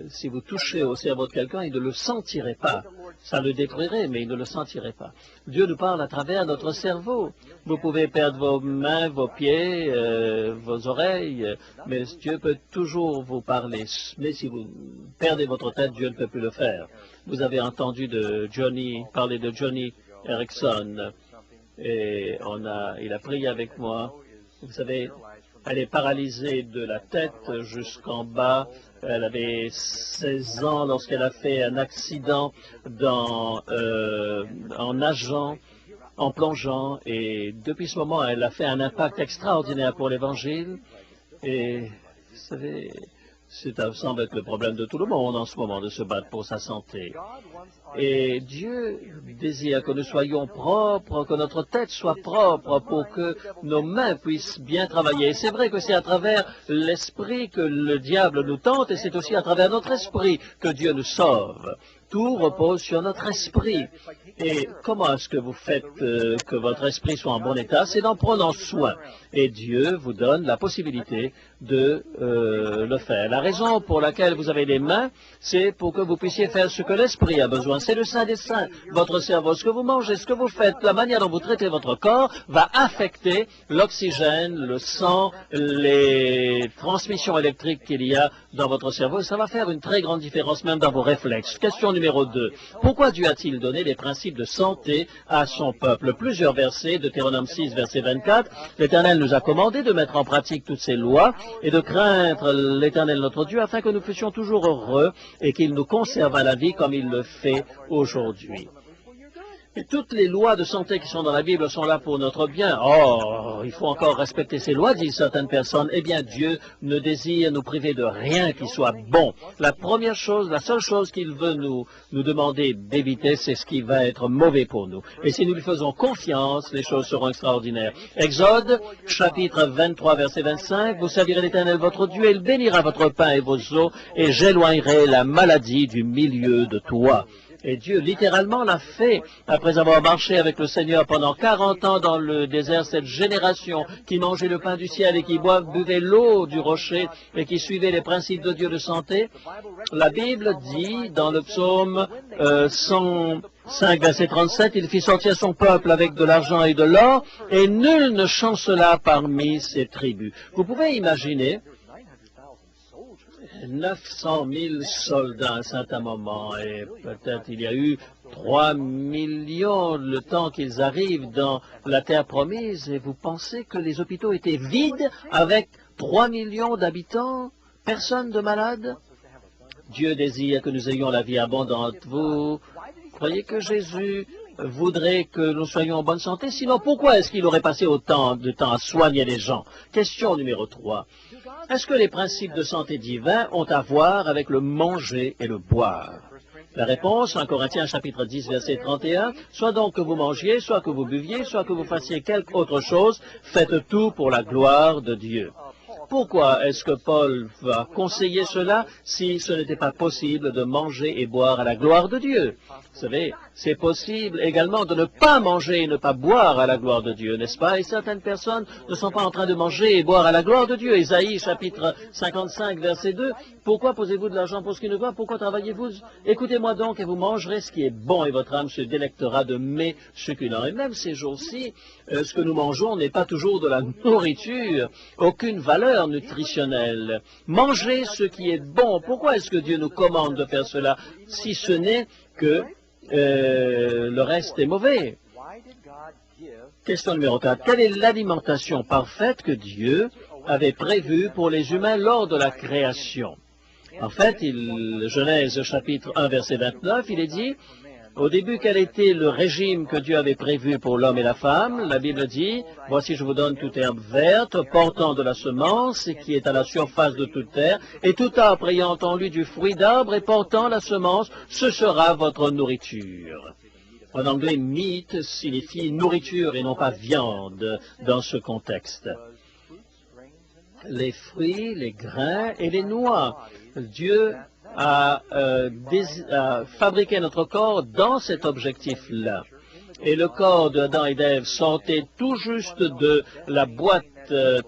si vous touchez au cerveau de quelqu'un, il ne le sentirait pas. Ça le détruirait, mais il ne le sentirait pas. Dieu nous parle à travers notre cerveau. Vous pouvez perdre vos mains, vos pieds, vos oreilles, mais Dieu peut toujours vous parler. Mais si vous perdez votre tête, Dieu ne peut plus le faire. Vous avez entendu parler de Johnny Erickson, et il a prié avec moi. Vous savez, elle est paralysée de la tête jusqu'en bas. Elle avait 16 ans lorsqu'elle a fait un accident en nageant, en plongeant. Et depuis ce moment, elle a fait un impact extraordinaire pour l'Évangile. Et vous savez, ça semble être le problème de tout le monde en ce moment, de se battre pour sa santé. Et Dieu désire que nous soyons propres, que notre tête soit propre pour que nos mains puissent bien travailler. C'est vrai que c'est à travers l'esprit que le diable nous tente et c'est aussi à travers notre esprit que Dieu nous sauve. Tout repose sur notre esprit. Et comment est-ce que vous faites que votre esprit soit en bon état? C'est en prenant soin. Et Dieu vous donne la possibilité de le faire. La raison pour laquelle vous avez les mains, c'est pour que vous puissiez faire ce que l'esprit a besoin. C'est le Saint des Saints. Votre cerveau, ce que vous mangez, ce que vous faites, la manière dont vous traitez votre corps va affecter l'oxygène, le sang, les transmissions électriques qu'il y a dans votre cerveau. Et ça va faire une très grande différence même dans vos réflexes. Question numéro 2. Pourquoi Dieu a-t-il donné des principes de santé à son peuple? Plusieurs versets, Deutéronome 6, verset 24. L'Éternel nous a commandé de mettre en pratique toutes ces lois et de craindre l'Éternel notre Dieu afin que nous fussions toujours heureux et qu'il nous conserve à la vie comme il le fait aujourd'hui. Et toutes les lois de santé qui sont dans la Bible sont là pour notre bien. Oh, il faut encore respecter ces lois, disent certaines personnes. Eh bien, Dieu ne désire nous priver de rien qui soit bon. La première chose, la seule chose qu'il veut nous demander d'éviter, c'est ce qui va être mauvais pour nous. Et si nous lui faisons confiance, les choses seront extraordinaires. Exode, chapitre 23, verset 25, « Vous servirez l'Éternel votre Dieu, et il bénira votre pain et vos eaux, et j'éloignerai la maladie du milieu de toi. » Et Dieu, littéralement, l'a fait après avoir marché avec le Seigneur pendant 40 ans dans le désert, cette génération qui mangeait le pain du ciel et qui buvait l'eau du rocher et qui suivait les principes de Dieu de santé. La Bible dit, dans le psaume 105, verset 37, « Il fit sortir son peuple avec de l'argent et de l'or, et nul ne chancela parmi ses tribus. » Vous pouvez imaginer 900 000 soldats à un certain moment, et peut-être il y a eu 3 millions le temps qu'ils arrivent dans la terre promise, et vous pensez que les hôpitaux étaient vides avec 3 millions d'habitants, personne de malade? Dieu désire que nous ayons la vie abondante. Vous croyez que Jésus voudrait que nous soyons en bonne santé? Sinon, pourquoi est-ce qu'il aurait passé autant de temps à soigner les gens? Question numéro 3. Est-ce que les principes de santé divins ont à voir avec le manger et le boire? La réponse, en Corinthiens chapitre 10, verset 31, « Soit donc que vous mangiez, soit que vous buviez, soit que vous fassiez quelque autre chose, faites tout pour la gloire de Dieu. » Pourquoi est-ce que Paul va conseiller cela si ce n'était pas possible de manger et boire à la gloire de Dieu? Vous savez, c'est possible également de ne pas manger et ne pas boire à la gloire de Dieu, n'est-ce pas? Et certaines personnes ne sont pas en train de manger et boire à la gloire de Dieu. Ésaïe, chapitre 55, verset 2. Pourquoi posez-vous de l'argent pour ce qui ne va? Pourquoi travaillez-vous? Écoutez-moi donc et vous mangerez ce qui est bon et votre âme se délectera de mets succulents. Et même ces jours-ci, ce que nous mangeons n'est pas toujours de la nourriture, aucune valeur nutritionnelle. Mangez ce qui est bon. Pourquoi est-ce que Dieu nous commande de faire cela, si ce n'est que le reste est mauvais. Question numéro 4. Quelle est l'alimentation parfaite que Dieu avait prévue pour les humains lors de la création? En fait, Genèse chapitre 1, verset 29, il est dit, au début, quel était le régime que Dieu avait prévu pour l'homme et la femme? La Bible dit, voici je vous donne toute herbe verte, portant de la semence, qui est à la surface de toute terre, et tout arbre ayant en lui du fruit d'arbre et portant la semence, ce sera votre nourriture. En anglais, meat signifie nourriture et non pas viande dans ce contexte. Les fruits, les grains et les noix. Dieu a fabriqué notre corps dans cet objectif-là. Et le corps d'Adam et d'Ève sortait tout juste de la boîte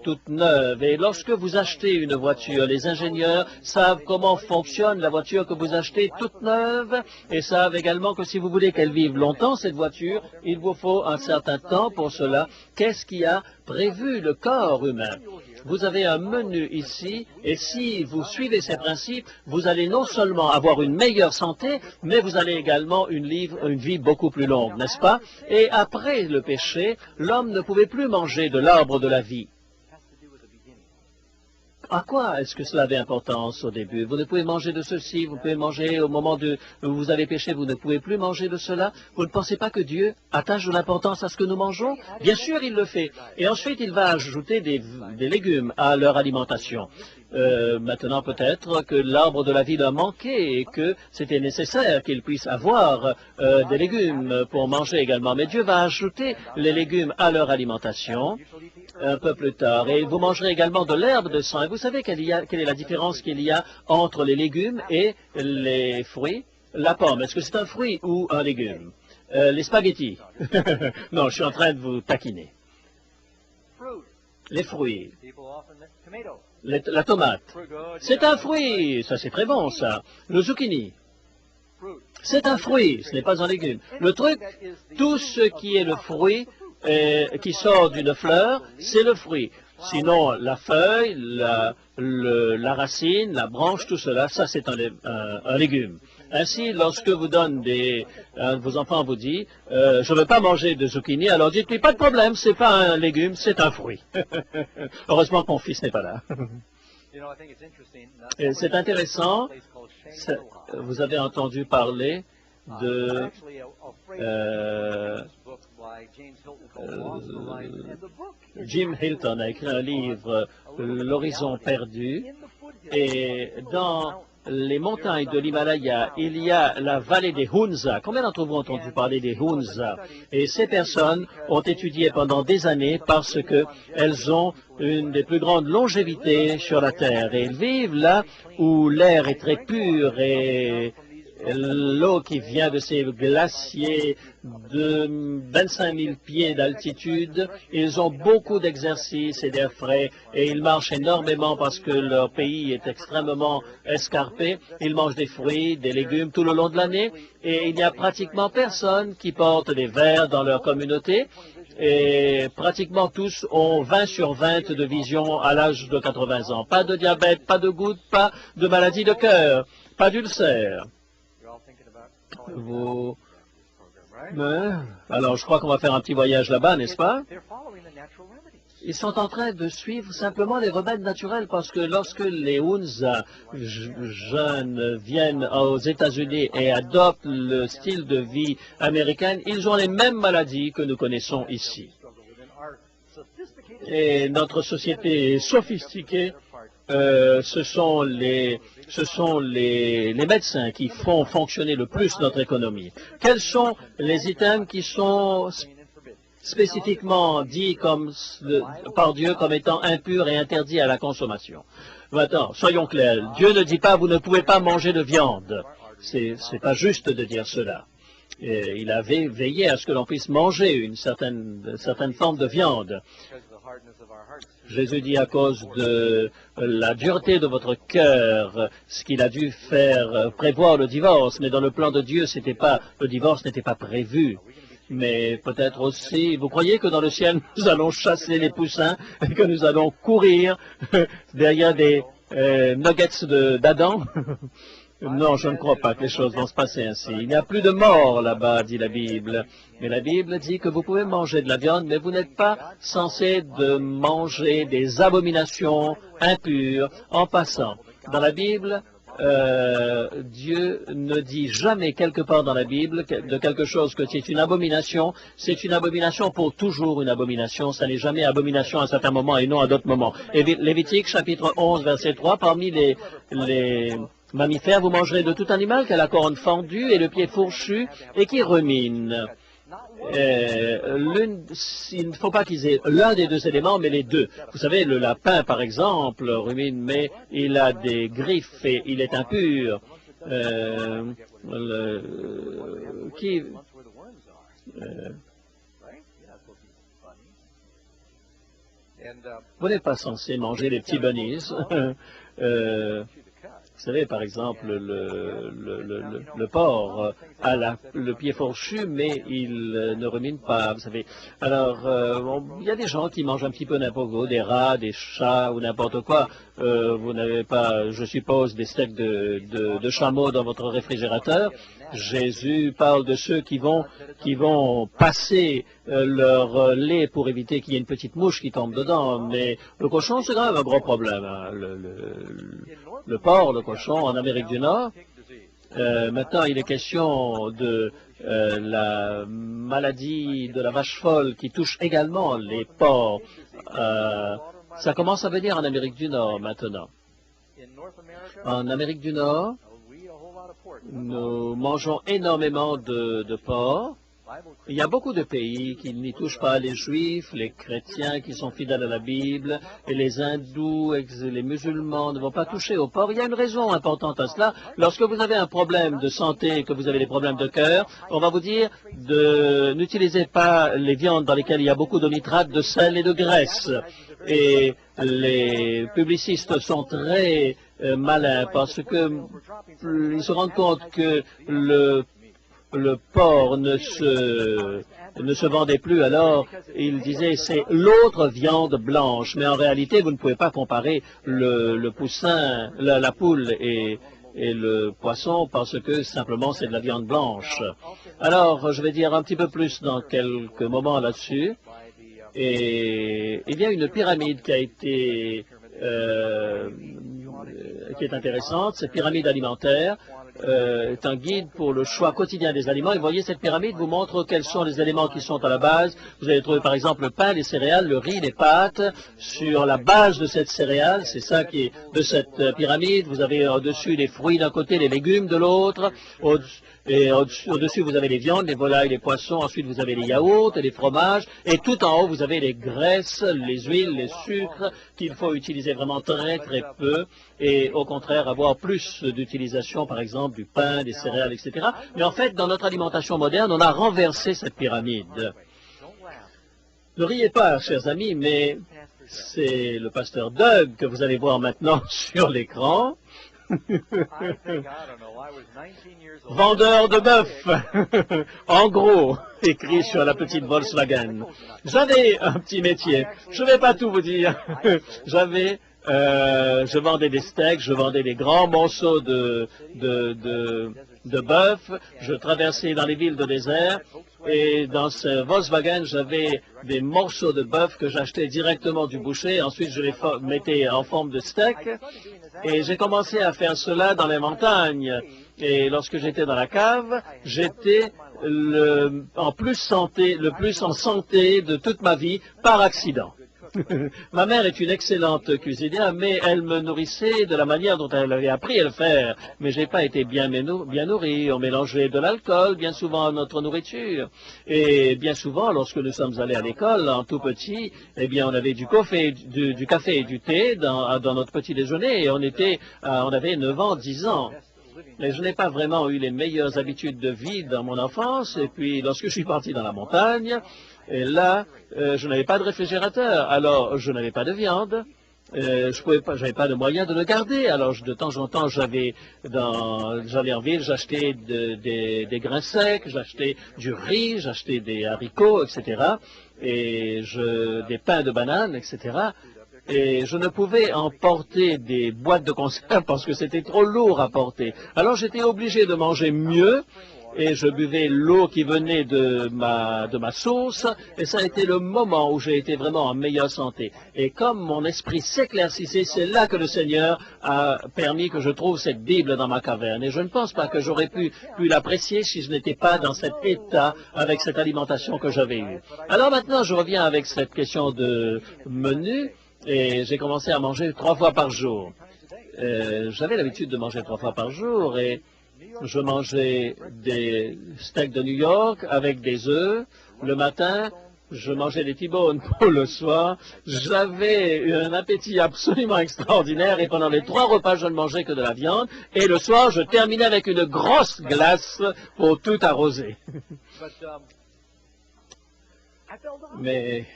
toute neuve. Et lorsque vous achetez une voiture, les ingénieurs savent comment fonctionne la voiture que vous achetez toute neuve et savent également que si vous voulez qu'elle vive longtemps, cette voiture, il vous faut un certain temps pour cela. Qu'est-ce qui a prévu le corps humain? Vous avez un menu ici, et si vous suivez ces principes, vous allez non seulement avoir une meilleure santé, mais vous allez également une vie beaucoup plus longue, n'est-ce pas? Et après le péché, l'homme ne pouvait plus manger de l'arbre de la vie. À quoi est-ce que cela avait importance au début? Vous ne pouvez manger de ceci, vous pouvez manger au moment où vous avez péché, vous ne pouvez plus manger de cela. Vous ne pensez pas que Dieu attache de l'importance à ce que nous mangeons? Bien sûr, il le fait. Et ensuite, il va ajouter des légumes à leur alimentation. Maintenant, peut-être que l'arbre de la vie leur manquait et que c'était nécessaire qu'ils puissent avoir des légumes pour manger également. Mais Dieu va ajouter les légumes à leur alimentation un peu plus tard. Et vous mangerez également de l'herbe de sang. Et vous savez quelle est la différence qu'il y a entre les légumes et les fruits? La pomme, est-ce que c'est un fruit ou un légume? Les spaghettis. Non, je suis en train de vous taquiner. Les fruits. La tomate. C'est un fruit. Ça, c'est très bon, ça. Le zucchini. C'est un fruit. Ce n'est pas un légume. Le truc, tout ce qui est le fruit, qui sort d'une fleur, c'est le fruit. Sinon, la feuille, la racine, la branche, tout cela, ça c'est un légume. Ainsi, lorsque vous donnez vos enfants vous disent je ne veux pas manger de zucchini, alors dites-lui pas de problème, c'est pas un légume, c'est un fruit. Heureusement que mon fils n'est pas là. C'est intéressant, vous avez entendu parler de Jim Hilton a écrit un livre, L'horizon perdu, et dans les montagnes de l'Himalaya, il y a la vallée des Hunza. Combien d'entre vous ont entendu parler des Hunza? Et ces personnes ont étudié pendant des années parce qu'elles ont une des plus grandes longévités sur la Terre. Et ils vivent là où l'air est très pur et l'eau qui vient de ces glaciers de 25 000 pieds d'altitude, ils ont beaucoup d'exercices et d'air frais et ils marchent énormément parce que leur pays est extrêmement escarpé. Ils mangent des fruits, des légumes tout le long de l'année et il n'y a pratiquement personne qui porte des verres dans leur communauté. Et pratiquement tous ont 20 sur 20 de vision à l'âge de 80 ans. Pas de diabète, pas de goutte, pas de maladie de cœur, pas d'ulcère. Alors, je crois qu'on va faire un petit voyage là-bas, n'est-ce pas? Ils sont en train de suivre simplement les remèdes naturels parce que lorsque les Hunza jeunes viennent aux États-Unis et adoptent le style de vie américain, ils ont les mêmes maladies que nous connaissons ici. Et notre société est sophistiquée. Ce sont les médecins qui font fonctionner le plus notre économie. Quels sont les items qui sont spécifiquement dit par Dieu comme étant impurs et interdits à la consommation? Maintenant, soyons clairs, Dieu ne dit pas vous ne pouvez pas manger de viande. C'est pas juste de dire cela. Et il avait veillé à ce que l'on puisse manger une certaine forme de viande. Jésus dit à cause de la dureté de votre cœur, ce qu'il a dû faire prévoir le divorce, mais dans le plan de Dieu, le divorce n'était pas prévu. Mais peut-être aussi, vous croyez que dans le ciel, nous allons chasser les poussins et que nous allons courir derrière des nuggets d'Adam? Non, je ne crois pas que les choses vont se passer ainsi. Il n'y a plus de mort là-bas, dit la Bible. Mais la Bible dit que vous pouvez manger de la viande, mais vous n'êtes pas censé de manger des abominations impures en passant. Dans la Bible, Dieu ne dit jamais quelque part dans la Bible de quelque chose que c'est une abomination pour toujours une abomination, ça n'est jamais abomination à un certain moment et non à d'autres moments. Et Lévitique chapitre 11 verset 3, parmi les mammifères, vous mangerez de tout animal qui a la corne fendue et le pied fourchu et qui rumine. Il ne faut pas qu'ils aient l'un des deux éléments, mais les deux. Vous savez, le lapin, par exemple, rumine, mais il a des griffes et il est impur. Vous n'êtes pas censé manger les petits bunnies. Vous savez, par exemple, le porc a le pied fourchu, mais il ne rumine pas, vous savez. Alors, il y a des gens qui mangent un petit peu n'importe quoi, des rats, des chats ou n'importe quoi. Vous n'avez pas, je suppose, des steaks de chameau dans votre réfrigérateur. Jésus parle de ceux qui vont passer leur lait pour éviter qu'il y ait une petite mouche qui tombe dedans. Mais le cochon, c'est quand même un gros problème. Hein. Le porc, le cochon, en Amérique du Nord. Maintenant, il est question de la maladie de la vache folle qui touche également les porcs. Ça commence à venir en Amérique du Nord maintenant. En Amérique du Nord, nous mangeons énormément de porc. Il y a beaucoup de pays qui n'y touchent pas, les juifs, les chrétiens qui sont fidèles à la Bible, et les hindous, les musulmans ne vont pas toucher au porc. Il y a une raison importante à cela. Lorsque vous avez un problème de santé, que vous avez des problèmes de cœur, on va vous dire de n'utiliser pas les viandes dans lesquelles il y a beaucoup de nitrates, de sel et de graisse. Et les publicistes sont très malins parce qu'ils se rendent compte que le porc ne se vendait plus, alors il disait c'est l'autre viande blanche, mais en réalité vous ne pouvez pas comparer le poussin, la poule et le poisson parce que simplement c'est de la viande blanche. Alors je vais dire un petit peu plus dans quelques moments là-dessus. Et il y a une pyramide qui a été qui est intéressante, cette pyramide alimentaire. Est un guide pour le choix quotidien des aliments. Et vous voyez, cette pyramide vous montre quels sont les éléments qui sont à la base. Vous allez trouver par exemple le pain, les céréales, le riz, les pâtes. Sur la base de cette céréale, c'est ça qui est de cette pyramide. Vous avez au-dessus les fruits d'un côté, les légumes de l'autre. Et au-dessus, vous avez les viandes, les volailles, les poissons. Ensuite, vous avez les yaourts et les fromages. Et tout en haut, vous avez les graisses, les huiles, les sucres qu'il faut utiliser vraiment très, très peu. Et au contraire, avoir plus d'utilisation, par exemple, du pain, des céréales, etc. Mais en fait, dans notre alimentation moderne, on a renversé cette pyramide. Ne riez pas, chers amis, mais c'est le pasteur Doug que vous allez voir maintenant sur l'écran. Vendeur de bœuf, en gros, écrit sur la petite Volkswagen. J'avais un petit métier, je ne vais pas tout vous dire. Je vendais des steaks, je vendais des grands morceaux de bœuf, je traversais dans les villes de désert, et dans ce Volkswagen, j'avais des morceaux de bœuf que j'achetais directement du boucher, ensuite je les mettais en forme de steak, et j'ai commencé à faire cela dans les montagnes. Et lorsque j'étais dans la cave, j'étais le plus en santé de toute ma vie par accident. Ma mère est une excellente cuisinière, mais elle me nourrissait de la manière dont elle avait appris à le faire. Mais j'ai pas été bien nourri. On mélangeait de l'alcool bien souvent à notre nourriture. Et bien souvent, lorsque nous sommes allés à l'école, en tout petit, eh bien, on avait du café et du thé dans notre petit déjeuner. Et on avait 9 ans, 10 ans. Mais je n'ai pas vraiment eu les meilleures habitudes de vie dans mon enfance. Et puis, lorsque je suis parti dans la montagne, et là, je n'avais pas de réfrigérateur, alors je n'avais pas de viande, j'avais pas de moyen de le garder. Alors de temps en temps, j'allais en ville, j'achetais des grains secs, j'achetais du riz, j'achetais des haricots, etc. Et des pains de banane, etc. et je ne pouvais emporter des boîtes de conserve parce que c'était trop lourd à porter. Alors j'étais obligé de manger mieux et je buvais l'eau qui venait de ma source et ça a été le moment où j'ai été vraiment en meilleure santé. Et comme mon esprit s'éclaircissait, c'est là que le Seigneur a permis que je trouve cette Bible dans ma caverne. Et je ne pense pas que j'aurais pu l'apprécier si je n'étais pas dans cet état avec cette alimentation que j'avais eue. Alors maintenant, je reviens avec cette question de menu et j'ai commencé à manger 3 fois par jour. J'avais l'habitude de manger 3 fois par jour et je mangeais des steaks de New York avec des œufs. Le matin, je mangeais des T-bones pour le soir. J'avais un appétit absolument extraordinaire et pendant les 3 repas, je ne mangeais que de la viande. Et le soir, je terminais avec une grosse glace pour tout arroser. Mais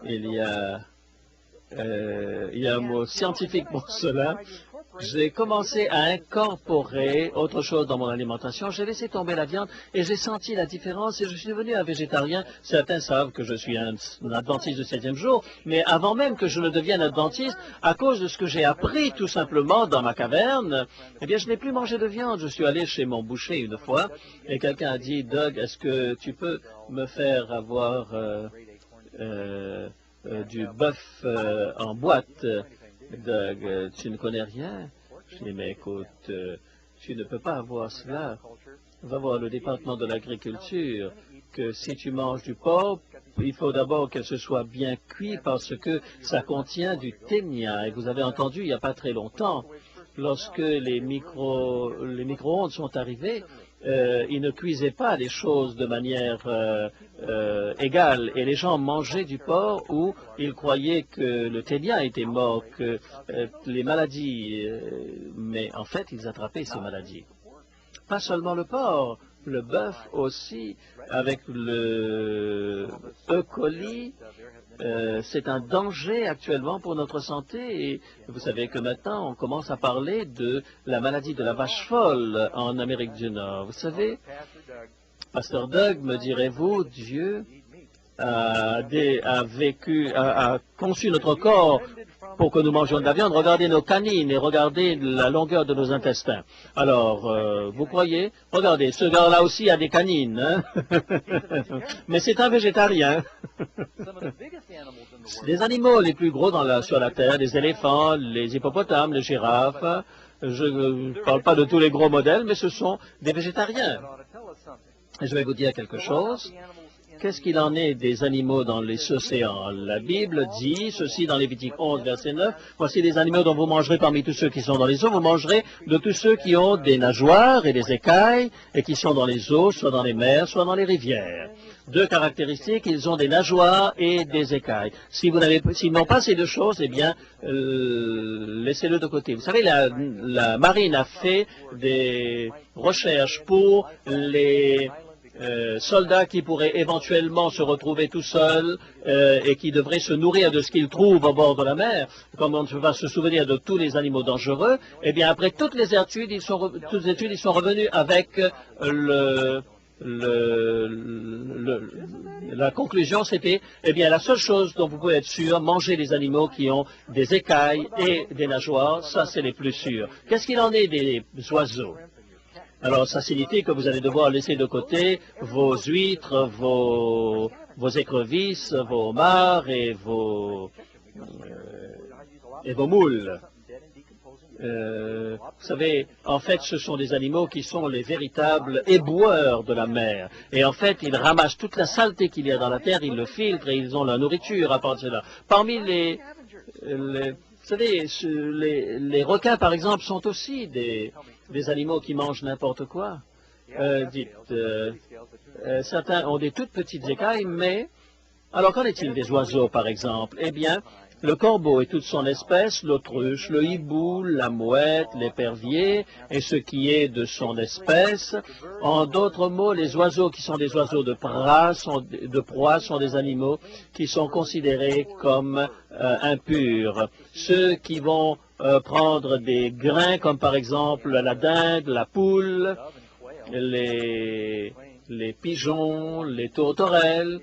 il y a un mot scientifique pour cela. J'ai commencé à incorporer autre chose dans mon alimentation. J'ai laissé tomber la viande et j'ai senti la différence et je suis devenu un végétarien. Certains savent que je suis un adventiste du 7e jour, mais avant même que je ne devienne adventiste, à cause de ce que j'ai appris tout simplement dans ma caverne, eh bien je n'ai plus mangé de viande. Je suis allé chez mon boucher une fois et quelqu'un a dit, Doug, est-ce que tu peux me faire avoir du bœuf en boîte? Doug, tu ne connais rien. Je dis, mais écoute, tu ne peux pas avoir cela. Va voir le département de l'agriculture, que si tu manges du porc, il faut d'abord que ce soit bien cuit parce que ça contient du ténia. Et vous avez entendu, il n'y a pas très longtemps, lorsque les micro-ondes sont arrivés, ils ne cuisaient pas les choses de manière égale et les gens mangeaient du porc où ils croyaient que le ténia était mort, que les maladies, mais en fait ils attrapaient ces maladies. Pas seulement le porc, le bœuf aussi, avec le E. coli. C'est un danger actuellement pour notre santé et vous savez que maintenant on commence à parler de la maladie de la vache folle en Amérique du Nord. Vous savez, Pasteur Doug, me direz-vous, Dieu a conçu notre corps pour que nous mangions de la viande. Regardez nos canines et regardez la longueur de nos intestins. Alors, vous croyez? Regardez, ce gars-là aussi a des canines, hein? Mais c'est un végétarien. Les animaux les plus gros sur la terre, les éléphants, les hippopotames, les girafes, je ne parle pas de tous les gros modèles, mais ce sont des végétariens. Et je vais vous dire quelque chose. Qu'est-ce qu'il en est des animaux dans les océans? La Bible dit ceci dans Lévitique 11, verset 9. Voici les animaux dont vous mangerez parmi tous ceux qui sont dans les eaux. Vous mangerez de tous ceux qui ont des nageoires et des écailles et qui sont dans les eaux, soit dans les mers, soit dans les rivières. 2 caractéristiques, ils ont des nageoires et des écailles. S'ils n'ont pas ces 2 choses, eh bien, laissez-le de côté. Vous savez, la marine a fait des recherches pour les soldats qui pourraient éventuellement se retrouver tout seuls et qui devraient se nourrir de ce qu'ils trouvent au bord de la mer, comme on va se souvenir de tous les animaux dangereux, eh bien après toutes les études, ils sont revenus avec la conclusion, c'était, eh bien la seule chose dont vous pouvez être sûr, manger les animaux qui ont des écailles et des nageoires, ça c'est les plus sûrs. Qu'est-ce qu'il en est des oiseaux? Alors, ça signifie que vous allez devoir laisser de côté vos huîtres, vos écrevisses, vos homards et vos moules. Vous savez, en fait, ce sont des animaux qui sont les véritables éboueurs de la mer. Et en fait, ils ramassent toute la saleté qu'il y a dans la terre, ils le filtrent et ils ont la nourriture à partir de là. Parmi vous savez, les requins, par exemple, sont aussi des animaux qui mangent n'importe quoi. Certains ont des toutes petites écailles, mais... Alors, qu'en est-il des oiseaux, par exemple? Eh bien, le corbeau et toute son espèce, l'autruche, le hibou, la mouette, l'épervier et ce qui est de son espèce. En d'autres mots, les oiseaux qui sont des oiseaux de proie sont des animaux qui sont considérés comme impurs. Ceux qui vont prendre des grains comme par exemple la dinde, la poule, les pigeons, les tourterelles,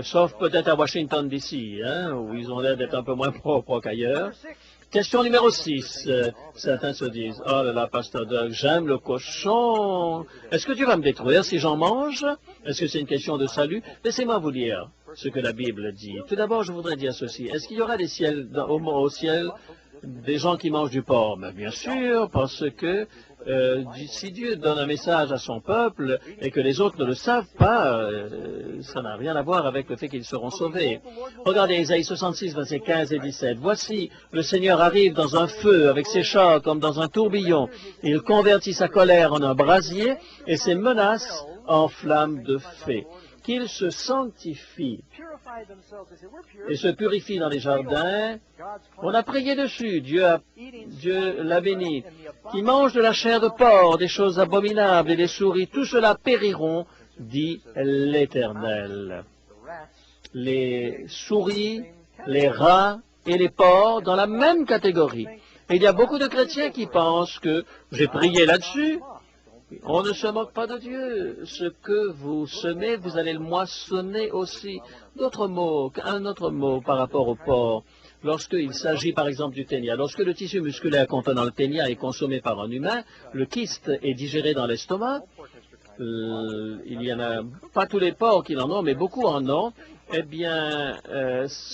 sauf peut-être à Washington DC, hein, où ils ont l'air d'être un peu moins propres qu'ailleurs. Question numéro 6. Certains se disent, oh là là, Pasteur Doug, j'aime le cochon. Est-ce que Dieu va me détruire si j'en mange? Est-ce que c'est une question de salut? Laissez-moi vous dire ce que la Bible dit. Tout d'abord, je voudrais dire ceci. Est-ce qu'il y aura des ciels, au ciel des gens qui mangent du porc? Mais bien sûr, parce que si Dieu donne un message à son peuple et que les autres ne le savent pas, ça n'a rien à voir avec le fait qu'ils seront sauvés. Regardez Isaïe 66, versets 15 et 17. Voici, le Seigneur arrive dans un feu avec ses chars comme dans un tourbillon. Il convertit sa colère en un brasier et ses menaces en flammes de feu. Qu'ils se sanctifient et se purifient dans les jardins. On a prié dessus, Dieu l'a béni. Qui mange de la chair de porc, des choses abominables et des souris, tout cela périront, dit l'Éternel. Les souris, les rats et les porcs dans la même catégorie. Et il y a beaucoup de chrétiens qui pensent que j'ai prié là-dessus. On ne se moque pas de Dieu. Ce que vous semez, vous allez le moissonner aussi. Un autre mot par rapport au porc. Lorsqu'il s'agit par exemple du ténia, lorsque le tissu musculaire contenant le ténia est consommé par un humain, le kyste est digéré dans l'estomac. Il y en a, pas tous les porcs qui en ont, mais beaucoup en ont. Eh bien,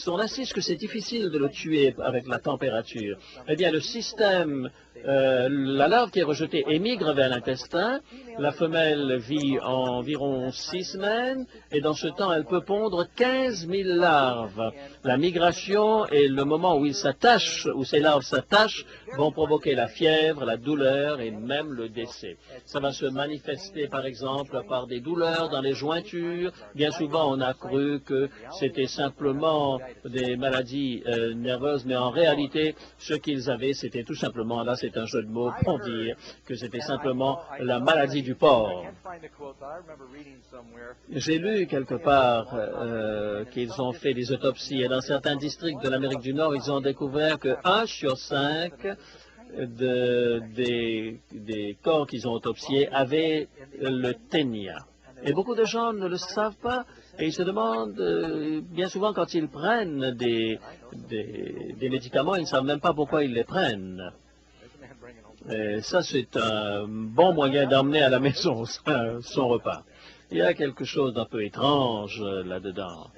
on insiste que c'est difficile de le tuer avec la température. Eh bien, le système, la larve qui est rejetée émigre vers l'intestin. La femelle vit environ 6 semaines et dans ce temps, elle peut pondre 15 000 larves. La migration et le moment où ces larves s'attachent, vont provoquer la fièvre, la douleur et même le décès. Ça va se manifester, par exemple, par des douleurs dans les jointures. Bien souvent, on a cru que c'était simplement des maladies nerveuses, mais en réalité, ce qu'ils avaient, c'était tout simplement, là c'est un jeu de mots pour dire que c'était simplement la maladie du porc. J'ai lu quelque part qu'ils ont fait des autopsies et dans certains districts de l'Amérique du Nord, ils ont découvert que 1 sur 5 des corps qu'ils ont autopsiés avaient le ténia. Et beaucoup de gens ne le savent pas et ils se demandent, bien souvent quand ils prennent des médicaments, ils ne savent même pas pourquoi ils les prennent. Et ça, c'est un bon moyen d'emmener à la maison son repas. Il y a quelque chose d'un peu étrange là-dedans.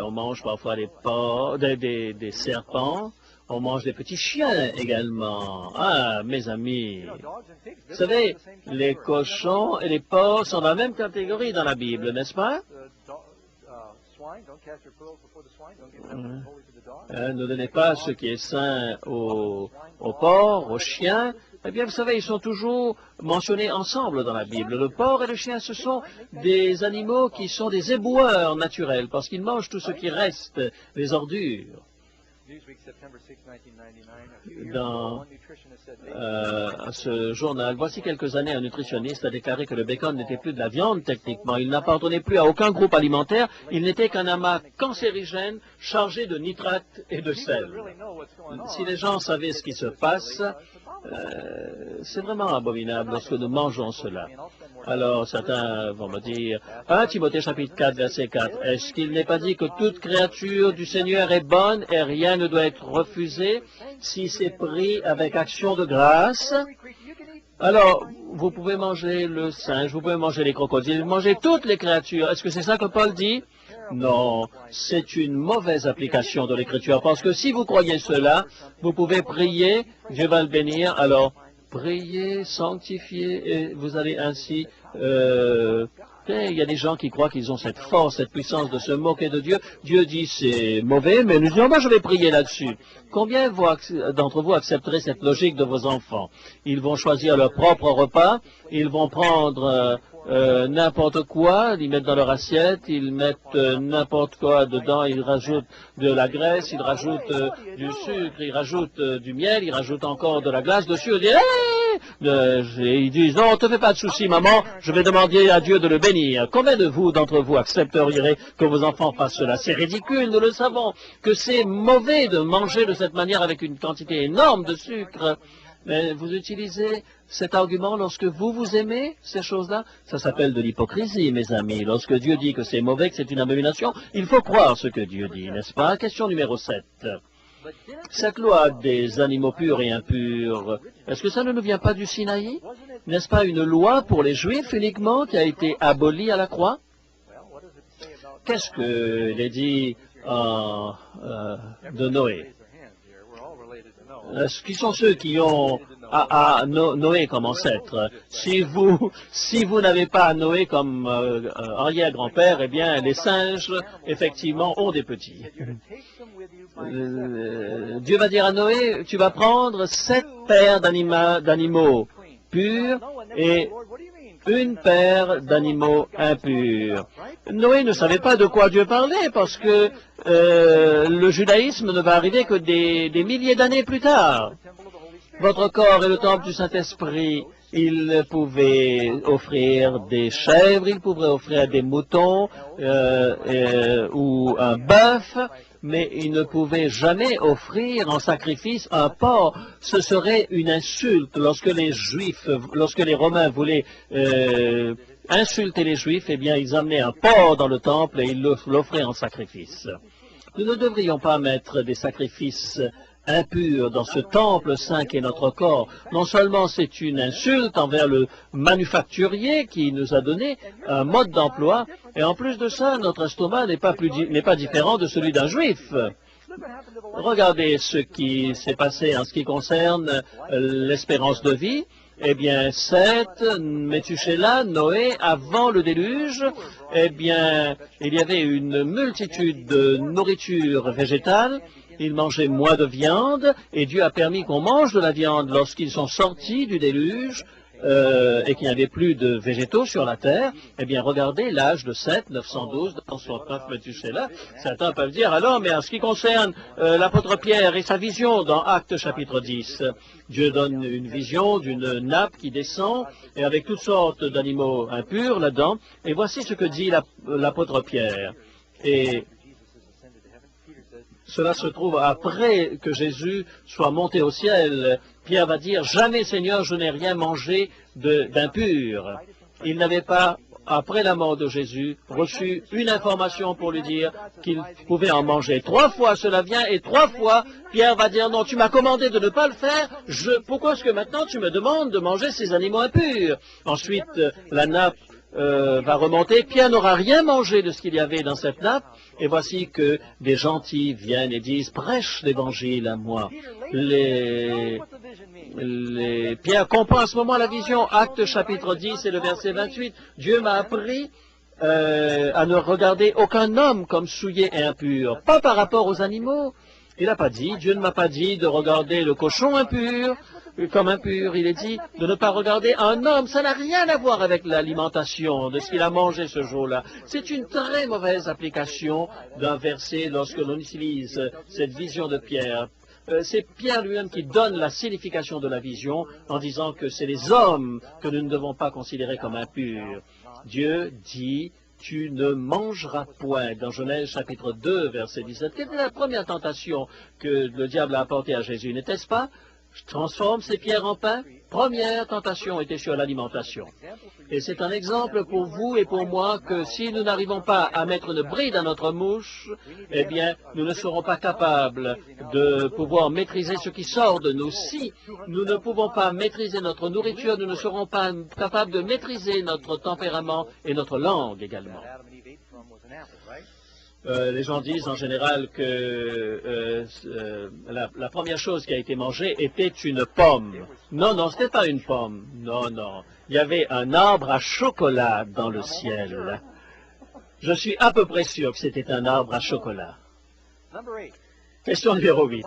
On mange parfois des serpents. On mange des petits chiens également. Ah, mes amis, vous savez, les cochons et les porcs sont dans la même catégorie dans la Bible, n'est-ce pas? Ne donnez pas ce qui est saint aux porcs, aux chiens. Eh bien, vous savez, ils sont toujours mentionnés ensemble dans la Bible. Le porc et le chien, ce sont des animaux qui sont des éboueurs naturels, parce qu'ils mangent tout ce qui reste, les ordures. Dans ce journal, voici quelques années, un nutritionniste a déclaré que le bacon n'était plus de la viande techniquement. Il n'appartenait plus à aucun groupe alimentaire. Il n'était qu'un amas cancérigène chargé de nitrates et de sel. Si les gens savaient ce qui se passe, c'est vraiment abominable lorsque nous mangeons cela. Alors, certains vont me dire, 1 Timothée chapitre 4, verset 4, est-ce qu'il n'est pas dit que toute créature du Seigneur est bonne et rien ne doit être refusé si c'est pris avec action de grâce? Alors, vous pouvez manger le singe, vous pouvez manger les crocodiles, manger toutes les créatures. Est-ce que c'est ça que Paul dit? Non, c'est une mauvaise application de l'Écriture, parce que si vous croyez cela, vous pouvez prier, Dieu va le bénir, alors priez, sanctifiez, et vous allez ainsi... il y a des gens qui croient qu'ils ont cette force, cette puissance de se moquer de Dieu. Dieu dit c'est mauvais, mais nous disons, moi je vais prier là-dessus. Combien d'entre vous accepteraient cette logique de vos enfants? Ils vont choisir leur propre repas, ils vont prendre n'importe quoi, ils mettent dans leur assiette, ils mettent n'importe quoi dedans, ils rajoutent de la graisse, ils rajoutent du sucre, ils rajoutent du miel, ils rajoutent encore de la glace dessus, ils disent, non, ne te fais pas de soucis, maman, je vais demander à Dieu de le bénir. Combien d'entre vous accepteriez que vos enfants fassent cela? C'est ridicule, nous le savons, que c'est mauvais de manger de cette manière avec une quantité énorme de sucre. Mais vous utilisez cet argument lorsque vous aimez ces choses-là. Ça s'appelle de l'hypocrisie, mes amis. Lorsque Dieu dit que c'est mauvais, que c'est une abomination, il faut croire ce que Dieu dit, n'est-ce pas? Question numéro 7. Cette loi des animaux purs et impurs, est-ce que ça ne nous vient pas du Sinaï? N'est-ce pas une loi pour les Juifs uniquement qui a été abolie à la croix? Qu'est-ce qu'il est dit de Noé? Qui sont ceux qui ont Noé comme ancêtre? Si vous n'avez pas Noé comme arrière-grand-père, eh bien, les singes, effectivement, ont des petits. Dieu va dire à Noé, tu vas prendre 7 paires d'animaux purs et une paire d'animaux impurs. Noé ne savait pas de quoi Dieu parlait parce que le judaïsme ne va arriver que des milliers d'années plus tard. Votre corps est le temple du Saint-Esprit. Il pouvait offrir des chèvres, il pouvait offrir des moutons ou un bœuf, mais il ne pouvait jamais offrir en sacrifice un porc. Ce serait une insulte. Lorsque les Romains voulaient insulter les Juifs, eh bien, ils amenaient un porc dans le temple et ils l'offraient en sacrifice. Nous ne devrions pas mettre des sacrifices impurs dans ce temple saint qu'est notre corps. Non seulement c'est une insulte envers le manufacturier qui nous a donné un mode d'emploi, et en plus de ça, notre estomac n'est pas différent de celui d'un juif. Regardez ce qui s'est passé en ce qui concerne l'espérance de vie. Eh bien, Seth, Méthusélah, Noé, avant le déluge, eh bien, il y avait une multitude de nourriture végétale. Ils mangeaient moins de viande, et Dieu a permis qu'on mange de la viande lorsqu'ils sont sortis du déluge, et qu'il n'y avait plus de végétaux sur la terre. Eh bien, regardez l'âge de 7, 912, 969 Méthusélah. Certains peuvent dire, alors, mais en ce qui concerne l'apôtre Pierre et sa vision dans Actes chapitre 10, Dieu donne une vision d'une nappe qui descend, et avec toutes sortes d'animaux impurs là-dedans, et voici ce que dit l'apôtre Pierre. Et cela se trouve après que Jésus soit monté au ciel. Pierre va dire, jamais Seigneur, je n'ai rien mangé d'impur. Il n'avait pas, après la mort de Jésus, reçu une information pour lui dire qu'il pouvait en manger. 3 fois cela vient, et 3 fois, Pierre va dire, non, tu m'as commandé de ne pas le faire, pourquoi est-ce que maintenant tu me demandes de manger ces animaux impurs? Ensuite, la nappe va remonter. Pierre n'aura rien mangé de ce qu'il y avait dans cette nappe. Et voici que des gentils viennent et disent, prêche l'évangile à moi. Pierre comprend à ce moment la vision, Actes chapitre 10 et le verset 28. Dieu m'a appris à ne regarder aucun homme comme souillé et impur, pas par rapport aux animaux. Il n'a pas dit, Dieu ne m'a pas dit de regarder le cochon impur comme impur. Il est dit de ne pas regarder un homme. Ça n'a rien à voir avec l'alimentation, de ce qu'il a mangé ce jour-là. C'est une très mauvaise application d'un verset lorsque l'on utilise cette vision de Pierre. C'est Pierre lui-même qui donne la signification de la vision en disant que c'est les hommes que nous ne devons pas considérer comme impurs. Dieu dit, tu ne mangeras point, dans Genèse chapitre 2, verset 17. Quelle est la première tentation que le diable a apportée à Jésus, n'était-ce pas? Transforme ces pierres en pain. Première tentation était sur l'alimentation. Et c'est un exemple pour vous et pour moi que si nous n'arrivons pas à mettre une bride à notre mouche, eh bien, nous ne serons pas capables de pouvoir maîtriser ce qui sort de nous. Si nous ne pouvons pas maîtriser notre nourriture, nous ne serons pas capables de maîtriser notre tempérament et notre langue également. Les gens disent en général que la première chose qui a été mangée était une pomme. Non, non, ce n'était pas une pomme. Non, non. Il y avait un arbre à chocolat dans le ciel. Je suis à peu près sûr que c'était un arbre à chocolat. Question numéro 8.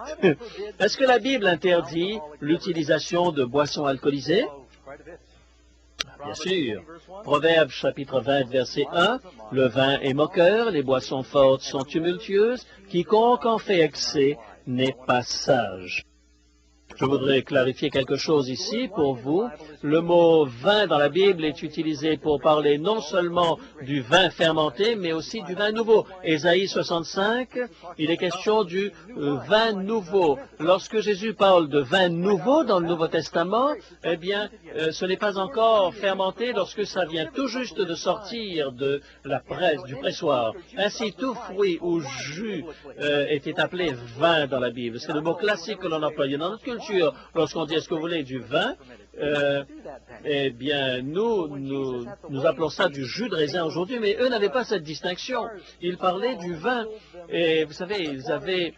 Est-ce que la Bible interdit l'utilisation de boissons alcoolisées? Bien sûr. Proverbe chapitre 20, verset 1. Le vin est moqueur, les boissons fortes sont tumultueuses. Quiconque en fait excès n'est pas sage. Je voudrais clarifier quelque chose ici pour vous. Le mot vin dans la Bible est utilisé pour parler non seulement du vin fermenté, mais aussi du vin nouveau. Ésaïe 65, il est question du vin nouveau. Lorsque Jésus parle de vin nouveau dans le Nouveau Testament, eh bien, ce n'est pas encore fermenté lorsque ça vient tout juste de sortir de la presse, du pressoir. Ainsi, tout fruit ou jus était appelé vin dans la Bible. C'est le mot classique que l'on employait dans notre culture. Lorsqu'on dit est-ce que vous voulez du vin, eh bien nous appelons ça du jus de raisin aujourd'hui, mais eux n'avaient pas cette distinction. Ils parlaient du vin. Et vous savez, ils avaient,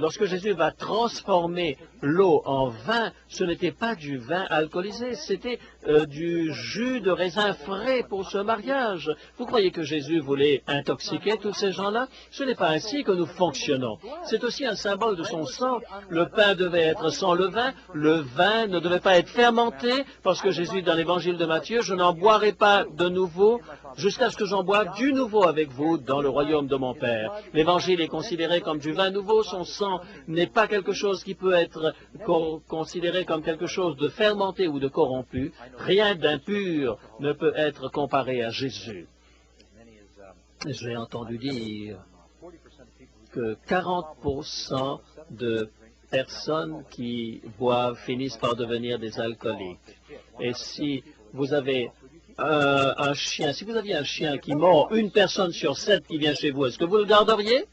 lorsque Jésus va transformer l'eau en vin, ce n'était pas du vin alcoolisé, c'était du jus de raisin frais pour ce mariage. Vous croyez que Jésus voulait intoxiquer tous ces gens-là? Ce n'est pas ainsi que nous fonctionnons. C'est aussi un symbole de son sang. Le pain devait être sans levain, le vin ne devait pas être fermenté, parce que Jésus, dans l'évangile de Matthieu, je n'en boirai pas de nouveau jusqu'à ce que j'en boive du nouveau avec vous dans le royaume de mon Père. L'évangile est considéré comme du vin nouveau, son sang n'est pas quelque chose qui peut être considéré comme quelque chose de fermenté ou de corrompu. Rien d'impur ne peut être comparé à Jésus. J'ai entendu dire que 40% de personnes qui boivent finissent par devenir des alcooliques. Et si vous avez un chien, si vous aviez un chien qui mord une personne sur 7 qui vient chez vous, est-ce que vous le garderiez?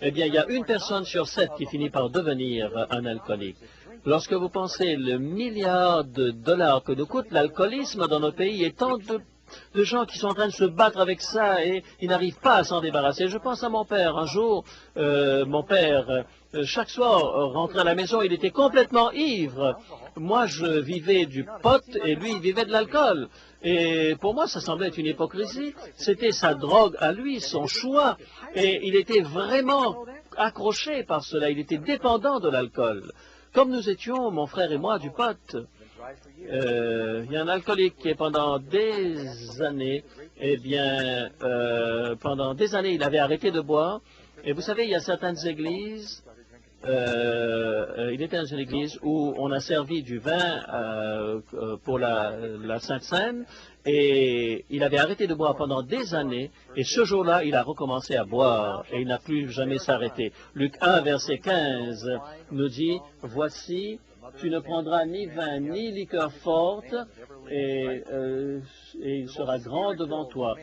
Eh bien, il y a une personne sur 7 qui finit par devenir un alcoolique. Lorsque vous pensez le milliard de dollars que nous coûte l'alcoolisme dans nos pays, et tant de gens qui sont en train de se battre avec ça et ils n'arrivent pas à s'en débarrasser. Je pense à mon père. Un jour, mon père, chaque soir, rentrait à la maison, il était complètement ivre. Moi, je vivais du pot et lui, il vivait de l'alcool. Et pour moi, ça semblait être une hypocrisie. C'était sa drogue à lui, son choix. Et il était vraiment accroché par cela. Il était dépendant de l'alcool. Comme nous étions, mon frère et moi, du pot. Il y a un alcoolique qui, pendant des années, eh bien, pendant des années, il avait arrêté de boire. Et vous savez, il y a certaines églises, il était dans une église où on a servi du vin pour la Sainte Seine, et il avait arrêté de boire pendant des années, et ce jour-là, il a recommencé à boire, et il n'a plus jamais s'arrêté. Luc 1, verset 15, nous dit, « Voici, tu ne prendras ni vin ni liqueur forte, et il sera grand devant toi. »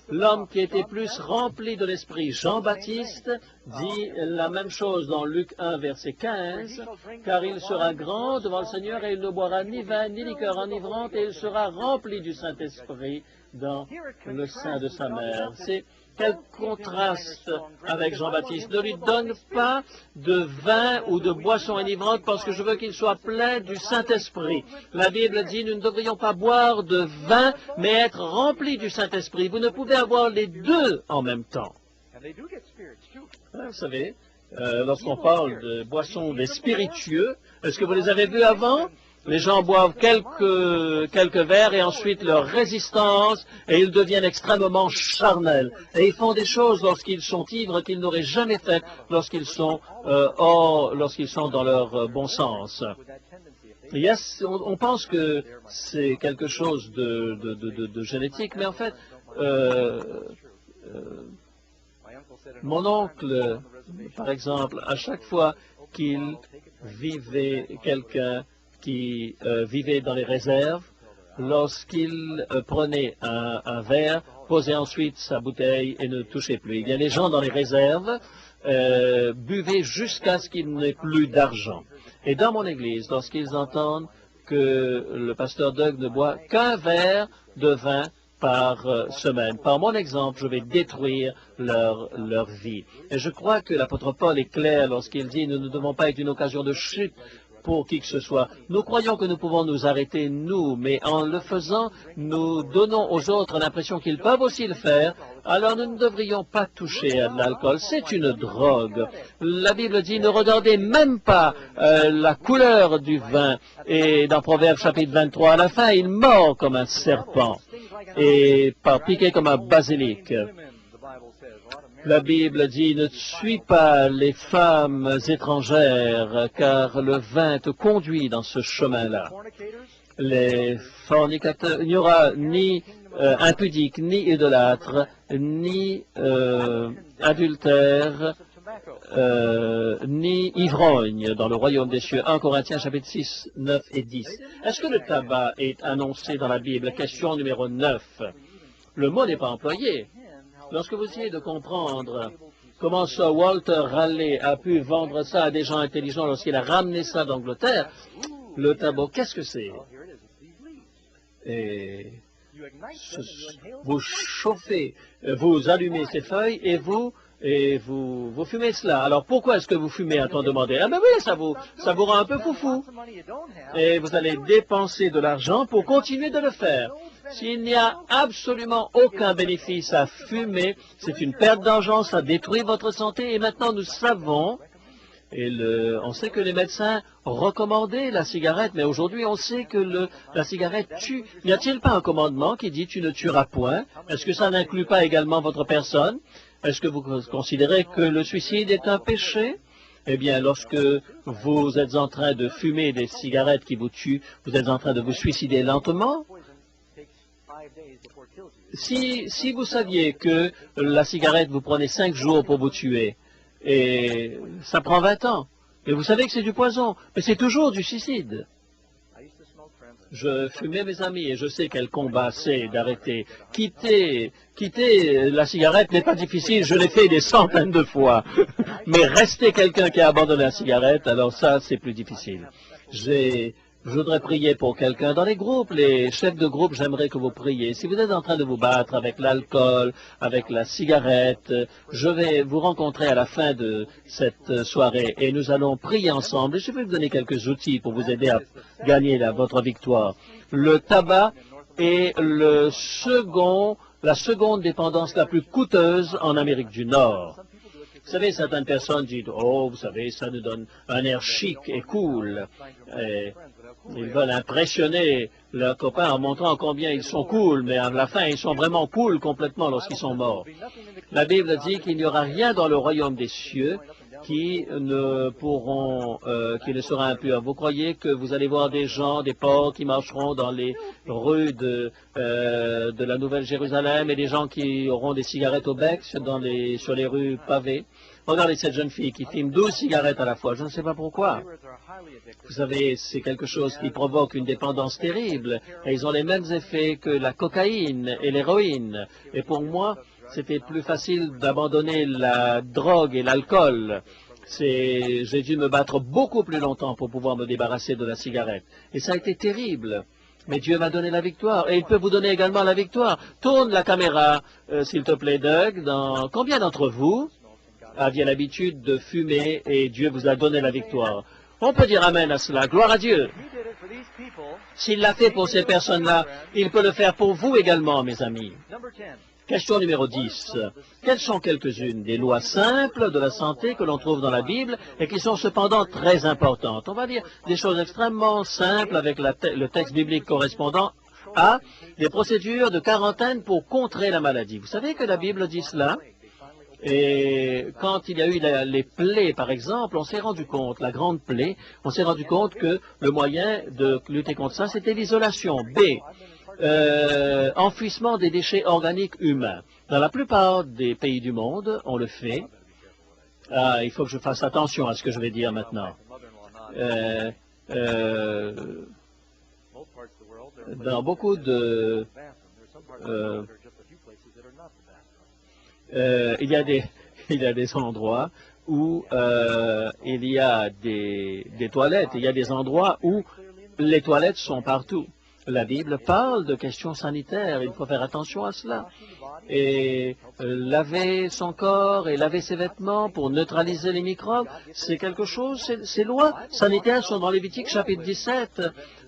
L'homme qui était plus rempli de l'esprit, Jean-Baptiste, dit la même chose dans Luc 1, verset 15, « Car il sera grand devant le Seigneur, et il ne boira ni vin ni liqueur enivrante, et il sera rempli du Saint-Esprit dans le sein de sa mère. » C'est quel contraste avec Jean-Baptiste. Ne lui donne pas de vin ou de boisson enivrante parce que je veux qu'il soit plein du Saint-Esprit. La Bible dit, nous ne devrions pas boire de vin, mais être remplis du Saint-Esprit. Vous ne pouvez avoir les deux en même temps. Vous savez, lorsqu'on parle de boissons des spiritueux, est-ce que vous les avez vus avant? Les gens boivent quelques verres et ensuite leur résistance, et ils deviennent extrêmement charnels. Et ils font des choses lorsqu'ils sont ivres qu'ils n'auraient jamais fait lorsqu'ils sont dans leur bon sens. On pense que c'est quelque chose de génétique, mais en fait, mon oncle, par exemple, à chaque fois qu'il vivait quelqu'un qui vivait dans les réserves, lorsqu'il prenait un verre, posait ensuite sa bouteille et ne touchait plus. Eh bien, les gens dans les réserves buvaient jusqu'à ce qu'il n'ait plus d'argent. Et dans mon église, lorsqu'ils entendent que le pasteur Doug ne boit qu'un verre de vin par semaine, par mon exemple, je vais détruire leur vie. Et je crois que l'apôtre Paul est clair lorsqu'il dit « Nous ne devons pas être une occasion de chute pour qui que ce soit. Nous croyons que nous pouvons nous arrêter, nous, mais en le faisant, nous donnons aux autres l'impression qu'ils peuvent aussi le faire, alors nous ne devrions pas toucher à de l'alcool. C'est une drogue. La Bible dit, ne regardez même pas la couleur du vin. Et dans Proverbes chapitre 23, à la fin, il mord comme un serpent et piqué comme un basilic. La Bible dit, ne suis pas les femmes étrangères, car le vin te conduit dans ce chemin-là. Les fornicateurs, il n'y aura ni impudique, ni idolâtre, ni adultère, ni ivrogne dans le royaume des cieux. 1 Corinthiens chapitre 6, 9 et 10. Est-ce que le tabac est annoncé dans la Bible? Question numéro 9. Le mot n'est pas employé. Lorsque vous essayez de comprendre comment Sir Walter Raleigh a pu vendre ça à des gens intelligents lorsqu'il a ramené ça d'Angleterre, le tabac, qu'est-ce que c'est? Et vous chauffez, vous allumez ces feuilles et vous fumez cela. Alors pourquoi est-ce que vous fumez, a-t-on demandé? Ah ben oui, ça vous rend un peu foufou. Et vous allez dépenser de l'argent pour continuer de le faire. S'il n'y a absolument aucun bénéfice à fumer, c'est une perte d'argent, ça détruit votre santé. Et maintenant, nous savons, on sait que les médecins recommandaient la cigarette, mais aujourd'hui, on sait que la cigarette tue. N'y a-t-il pas un commandement qui dit « tu ne tueras point » Est-ce que ça n'inclut pas également votre personne? Est-ce que vous considérez que le suicide est un péché? Eh bien, lorsque vous êtes en train de fumer des cigarettes qui vous tuent, vous êtes en train de vous suicider lentement? Si vous saviez que la cigarette, vous prenez 5 jours pour vous tuer, et ça prend 20 ans, et vous savez que c'est du poison, mais c'est toujours du suicide. Je fumais, mes amis, et je sais quel combat c'est d'arrêter. Quitter la cigarette n'est pas difficile, je l'ai fait des centaines de fois. Mais rester quelqu'un qui a abandonné la cigarette, alors ça, c'est plus difficile. Je voudrais prier pour quelqu'un. Dans les groupes, les chefs de groupe, j'aimerais que vous priez. Si vous êtes en train de vous battre avec l'alcool, avec la cigarette, je vais vous rencontrer à la fin de cette soirée et nous allons prier ensemble. Et je vais vous donner quelques outils pour vous aider à gagner votre victoire. Le tabac est la seconde dépendance la plus coûteuse en Amérique du Nord. Vous savez, certaines personnes disent, oh, vous savez, ça nous donne un air chic et cool. Et ils veulent impressionner leurs copains en montrant combien ils sont cool, mais à la fin, ils sont vraiment cool complètement lorsqu'ils sont morts. La Bible dit qu'il n'y aura rien dans le royaume des cieux qui ne sera impur. Vous croyez que vous allez voir des gens, des pauvres qui marcheront dans les rues de la Nouvelle-Jérusalem et des gens qui auront des cigarettes au bec sur les rues pavées? Regardez cette jeune fille qui fume 12 cigarettes à la fois. Je ne sais pas pourquoi. Vous savez, c'est quelque chose qui provoque une dépendance terrible. Et ils ont les mêmes effets que la cocaïne et l'héroïne. Et pour moi, c'était plus facile d'abandonner la drogue et l'alcool. J'ai dû me battre beaucoup plus longtemps pour pouvoir me débarrasser de la cigarette. Et ça a été terrible. Mais Dieu m'a donné la victoire. Et il peut vous donner également la victoire. Tourne la caméra, s'il te plaît, Doug. Combien d'entre vous aviez l'habitude de fumer et Dieu vous a donné la victoire? On peut dire amen à cela. Gloire à Dieu. S'il l'a fait pour ces personnes-là, il peut le faire pour vous également, mes amis. Question numéro 10. Quelles sont quelques-unes des lois simples de la santé que l'on trouve dans la Bible et qui sont cependant très importantes? On va dire des choses extrêmement simples avec le texte biblique correspondant à des procédures de quarantaine pour contrer la maladie. Vous savez que la Bible dit cela? Et quand il y a eu les plaies, par exemple, on s'est rendu compte, la grande plaie, on s'est rendu compte que le moyen de lutter contre ça, c'était l'isolation. Enfouissement des déchets organiques humains. Dans la plupart des pays du monde, on le fait. Il faut que je fasse attention à ce que je vais dire maintenant. Dans beaucoup de... il y a des endroits où il y a des toilettes. Il y a des endroits où les toilettes sont partout. La Bible parle de questions sanitaires. Il faut faire attention à cela. Et laver son corps et laver ses vêtements pour neutraliser les microbes, c'est quelque chose, ces lois sanitaires sont dans Lévitique chapitre 17.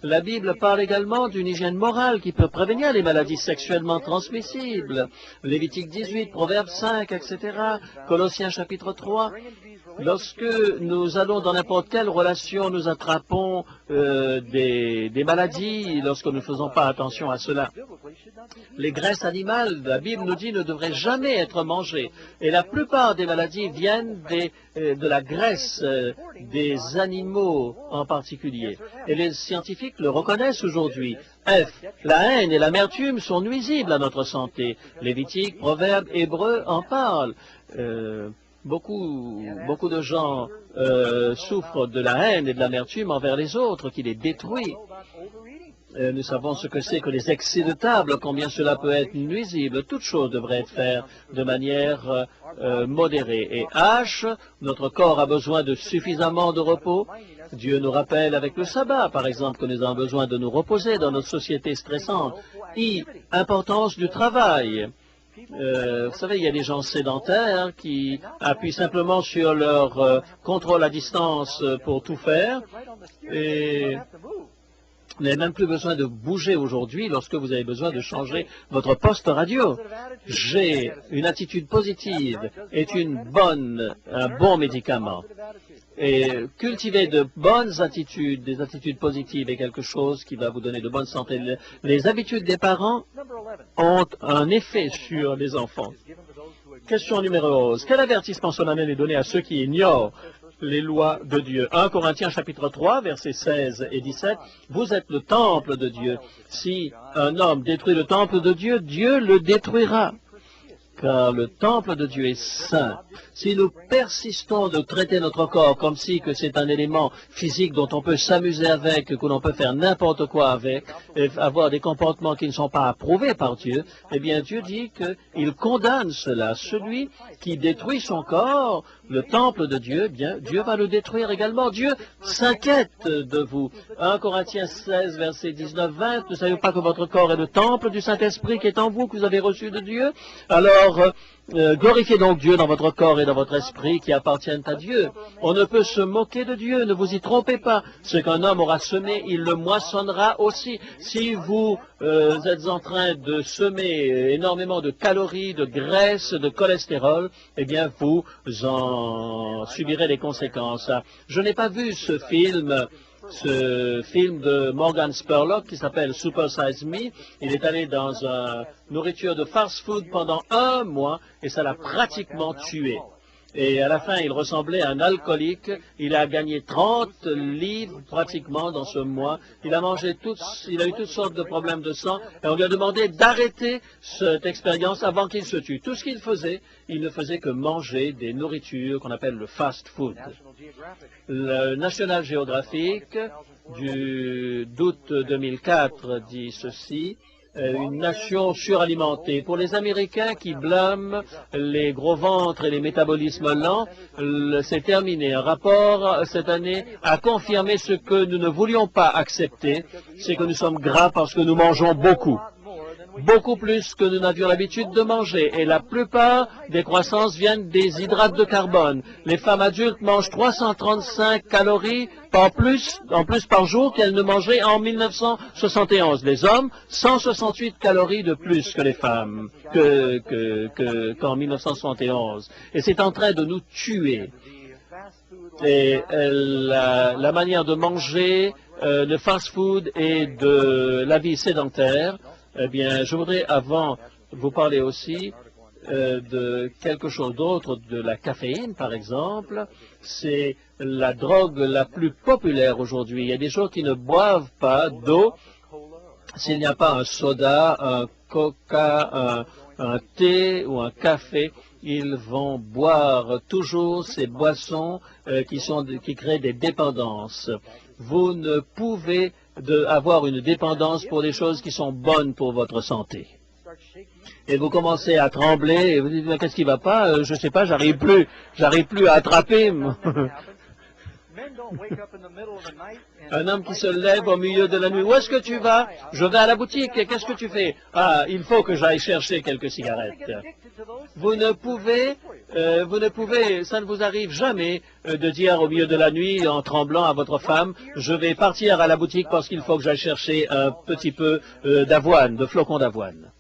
La Bible parle également d'une hygiène morale qui peut prévenir les maladies sexuellement transmissibles. Lévitique 18, Proverbe 5, etc. Colossiens chapitre 3. Lorsque nous allons dans n'importe quelle relation, nous attrapons des maladies lorsque nous ne faisons pas attention à cela. Les graisses animales, la Bible nous dit, ne devraient jamais être mangées. Et la plupart des maladies viennent de la graisse des animaux en particulier. Et les scientifiques le reconnaissent aujourd'hui. F. La haine et l'amertume sont nuisibles à notre santé. Lévitique, Proverbes, Hébreux en parlent. Beaucoup de gens souffrent de la haine et de l'amertume envers les autres, qui les détruit. Nous savons ce que c'est que les excès de table, combien cela peut être nuisible. Toute chose devrait être faite de manière modérée. Et H, notre corps a besoin de suffisamment de repos. Dieu nous rappelle avec le sabbat, par exemple, que nous avons besoin de nous reposer dans notre société stressante. I, importance du travail. Vous savez, il y a des gens sédentaires qui appuient simplement sur leur contrôle à distance pour tout faire. Et vous n'avez même plus besoin de bouger aujourd'hui lorsque vous avez besoin de changer votre poste radio. G, une attitude positive est un bon médicament. Et cultiver de bonnes attitudes, des attitudes positives est quelque chose qui va vous donner de bonne santé. Les habitudes des parents ont un effet sur les enfants. Question numéro 11. Quel avertissement solennel est donné à ceux qui ignorent les lois de Dieu? 1 Corinthiens chapitre 3, versets 16 et 17. Vous êtes le temple de Dieu. Si un homme détruit le temple de Dieu, Dieu le détruira. Car le temple de Dieu est saint. Si nous persistons de traiter notre corps comme si que c'est un élément physique dont on peut s'amuser avec, que l'on peut faire n'importe quoi avec, et avoir des comportements qui ne sont pas approuvés par Dieu, eh bien Dieu dit qu'il condamne cela. Celui qui détruit son corps, le temple de Dieu, eh bien Dieu va le détruire également. Dieu s'inquiète de vous. 1 Corinthiens 16, versets 19-20, ne savez pas que votre corps est le temple du Saint-Esprit qui est en vous, que vous avez reçu de Dieu? Alors, glorifiez donc Dieu dans votre corps et dans votre esprit qui appartiennent à Dieu. On ne peut se moquer de Dieu, ne vous y trompez pas. Ce qu'un homme aura semé, il le moissonnera aussi. Si vous êtes en train de semer énormément de calories, de graisse, de cholestérol, eh bien vous en subirez les conséquences. Je n'ai pas vu ce film de Morgan Spurlock qui s'appelle Super Size Me. Il est allé dans une nourriture de fast-food pendant 1 mois et ça l'a pratiquement tué. Et à la fin, il ressemblait à un alcoolique. Il a gagné 30 livres pratiquement dans ce mois. Il a eu toutes sortes de problèmes de sang. Et on lui a demandé d'arrêter cette expérience avant qu'il se tue. Tout ce qu'il faisait, il ne faisait que manger des nourritures qu'on appelle le fast-food. Le National Geographic d'août 2004 dit ceci. Une nation suralimentée. Pour les Américains qui blâment les gros ventres et les métabolismes lents, c'est terminé. Un rapport cette année a confirmé ce que nous ne voulions pas accepter, c'est que nous sommes gras parce que nous mangeons beaucoup. Beaucoup plus que nous n'avions l'habitude de manger. Et la plupart des croissances viennent des hydrates de carbone. Les femmes adultes mangent 335 calories en plus par jour qu'elles ne mangeaient en 1971. Les hommes, 168 calories de plus que les femmes qu'en 1971. Et c'est en train de nous tuer. Et la manière de manger, le fast-food et de la vie sédentaire, eh bien, je voudrais avant vous parler aussi de quelque chose d'autre, de la caféine par exemple. C'est la drogue la plus populaire aujourd'hui. Il y a des gens qui ne boivent pas d'eau s'il n'y a pas un soda, un coca, un thé ou un café. Ils vont boire toujours ces boissons qui créent des dépendances. Vous ne pouvez avoir une dépendance pour des choses qui sont bonnes pour votre santé. Et vous commencez à trembler et vous dites, qu'est-ce qui ne va pas? Je ne sais pas, j'arrive plus à attraper. Un homme qui se lève au milieu de la nuit. Où est-ce que tu vas? Je vais à la boutique. Et qu'est-ce que tu fais? Ah, il faut que j'aille chercher quelques cigarettes. Vous ne pouvez, ça ne vous arrive jamais de dire au milieu de la nuit en tremblant à votre femme, je vais partir à la boutique parce qu'il faut que j'aille chercher un petit peu d'avoine, de flocons d'avoine.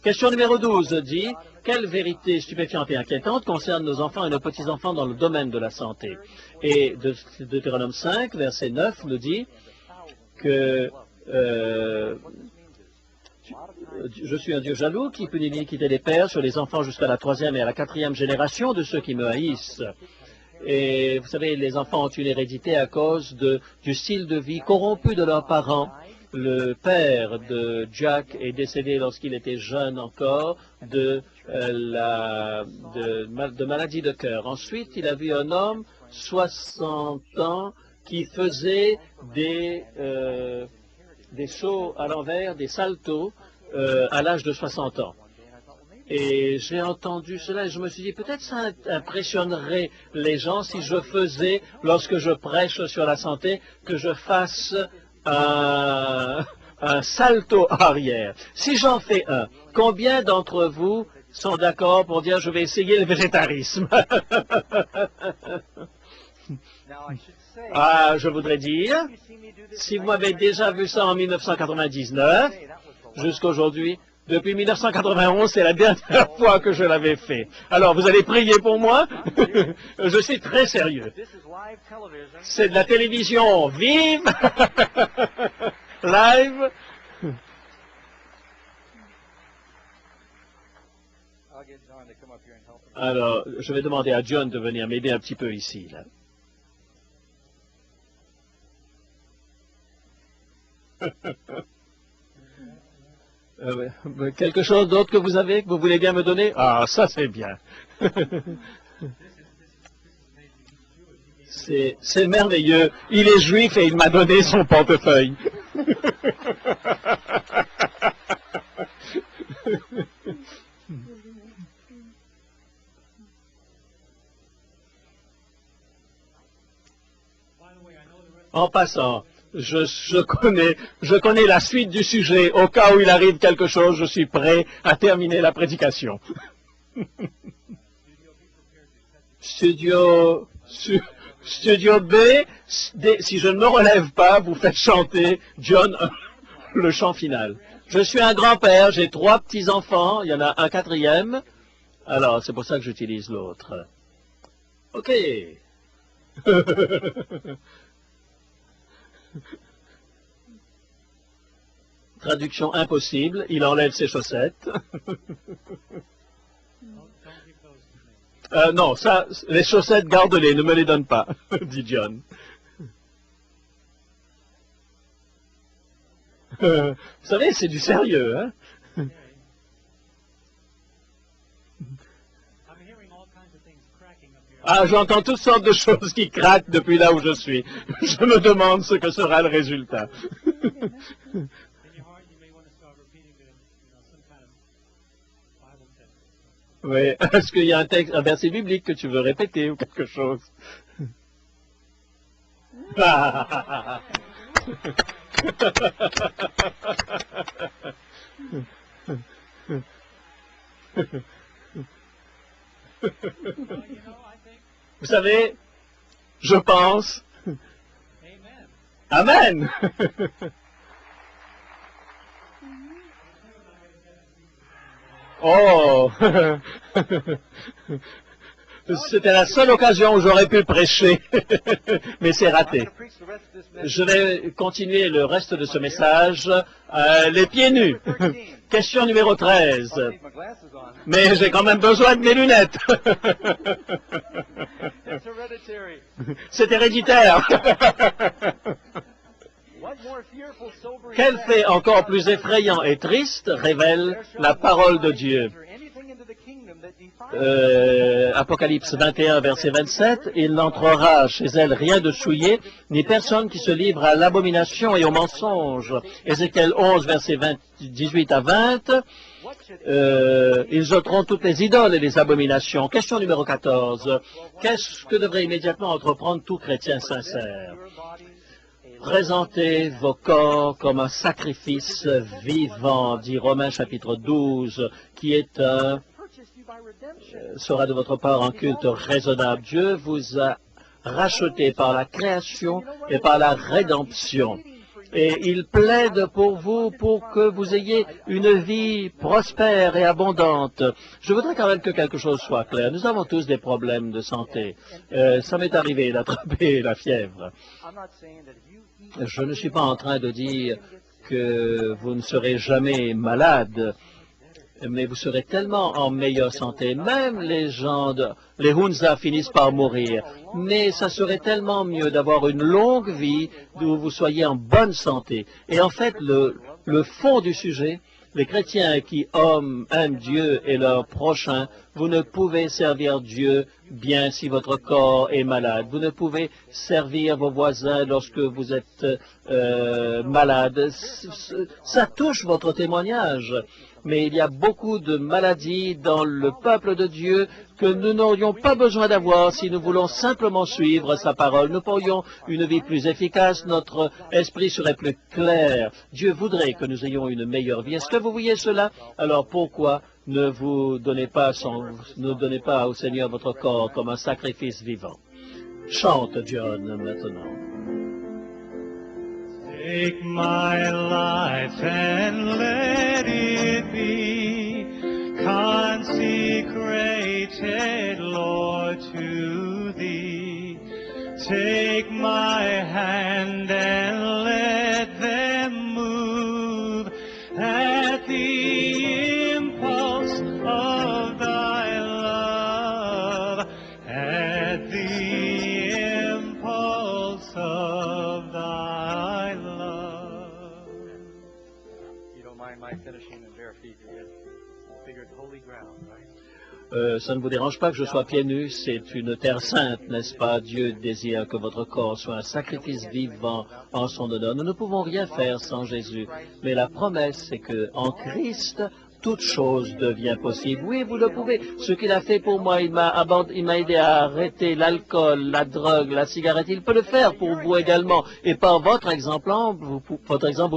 Question numéro 12 dit, quelle vérité stupéfiante et inquiétante concerne nos enfants et nos petits-enfants dans le domaine de la santé? Et Deutéronome 5, verset 9, nous dit que Je suis un Dieu jaloux qui punit l'iniquité des pères sur les enfants jusqu'à la 3e et à la 4e génération de ceux qui me haïssent. Et vous savez, les enfants ont une hérédité à cause du style de vie corrompu de leurs parents. Le père de Jack est décédé lorsqu'il était jeune encore de maladie de cœur. Ensuite, il a vu un homme, 60 ans, qui faisait des sauts à l'envers, des saltos, à l'âge de 60 ans. Et j'ai entendu cela et je me suis dit, peut-être ça impressionnerait les gens si je faisais, lorsque je prêche sur la santé, que je fasse un salto arrière. Si j'en fais un, combien d'entre vous sont d'accord pour dire, je vais essayer le végétarisme? Je voudrais dire, si vous m'avez déjà vu ça en 1999, jusqu'aujourd'hui, depuis 1991, c'est la dernière fois que je l'avais fait. Alors, vous allez prier pour moi? Je suis très sérieux. C'est de la télévision vive, live. Alors, je vais demander à John de venir m'aider un petit peu ici, là. Quelque chose d'autre que vous avez, que vous voulez bien me donner? Ah, ça c'est bien. C'est merveilleux. Il est juif et il m'a donné son portefeuille. En passant, je connais la suite du sujet. Au cas où il arrive quelque chose, je suis prêt à terminer la prédication. Studio B, si je ne me relève pas, vous faites chanter John le chant final. Je suis un grand-père, j'ai 3 petits-enfants, il y en a un 4e. Alors, c'est pour ça que j'utilise l'autre. OK. Traduction impossible, il enlève ses chaussettes. Non, ça, les chaussettes, garde-les, ne me les donne pas, dit John. Vous savez, c'est du sérieux, hein? Ah, j'entends toutes sortes de choses qui craquent depuis là où je suis. Je me demande ce que sera le résultat. Oui, est-ce qu'il y a un verset biblique que tu veux répéter ou quelque chose? Vous savez, je pense... Amen. Oh. C'était la seule occasion où j'aurais pu prêcher, mais c'est raté. Je vais continuer le reste de ce message, les pieds nus. Question numéro 13. Mais j'ai quand même besoin de mes lunettes. C'est héréditaire. Quel fait encore plus effrayant et triste révèle la parole de Dieu? Apocalypse 21, verset 27, « Il n'entrera chez elle rien de souillé, ni personne qui se livre à l'abomination et au mensonge. » Ézéchiel 11, verset 18 à 20, ils ôteront toutes les idoles et les abominations. Question numéro 14. Qu'est-ce que devrait immédiatement entreprendre tout chrétien sincère? Présentez vos corps comme un sacrifice vivant, dit Romains chapitre 12, qui est sera de votre part un culte raisonnable. Dieu vous a racheté par la création et par la rédemption. Et il plaide pour vous pour que vous ayez une vie prospère et abondante. Je voudrais quand même que quelque chose soit clair. Nous avons tous des problèmes de santé. Ça m'est arrivé d'attraper la fièvre. Je ne suis pas en train de dire que vous ne serez jamais malade, mais vous serez tellement en meilleure santé. Même les gens, les Hunza finissent par mourir, mais ça serait tellement mieux d'avoir une longue vie où vous soyez en bonne santé. Et en fait, le fond du sujet, les chrétiens qui aiment Dieu et leur prochain, vous ne pouvez servir Dieu bien si votre corps est malade. Vous ne pouvez servir vos voisins lorsque vous êtes malade. Ça touche votre témoignage. Mais il y a beaucoup de maladies dans le peuple de Dieu que nous n'aurions pas besoin d'avoir si nous voulons simplement suivre sa parole. Nous pourrions une vie plus efficace, notre esprit serait plus clair. Dieu voudrait que nous ayons une meilleure vie. Est-ce que vous voyez cela? Alors pourquoi ne donnez pas au Seigneur votre corps comme un sacrifice vivant? Chante, John, maintenant. Take my life and let it be consecrated, Lord, to Thee. Take my hand and let them move at the impulse of Thy love, at the impulse of Thy love. Ça ne vous dérange pas que je sois pieds nus, c'est une terre sainte, n'est-ce pas? Dieu désire que votre corps soit un sacrifice vivant en son honneur. Nous ne pouvons rien faire sans Jésus, mais la promesse, c'est qu'en Christ, toute chose devient possible. Oui, vous le pouvez. Ce qu'il a fait pour moi, il m'a aidé à arrêter l'alcool, la drogue, la cigarette. Il peut le faire pour vous également. Et par votre exemple, vous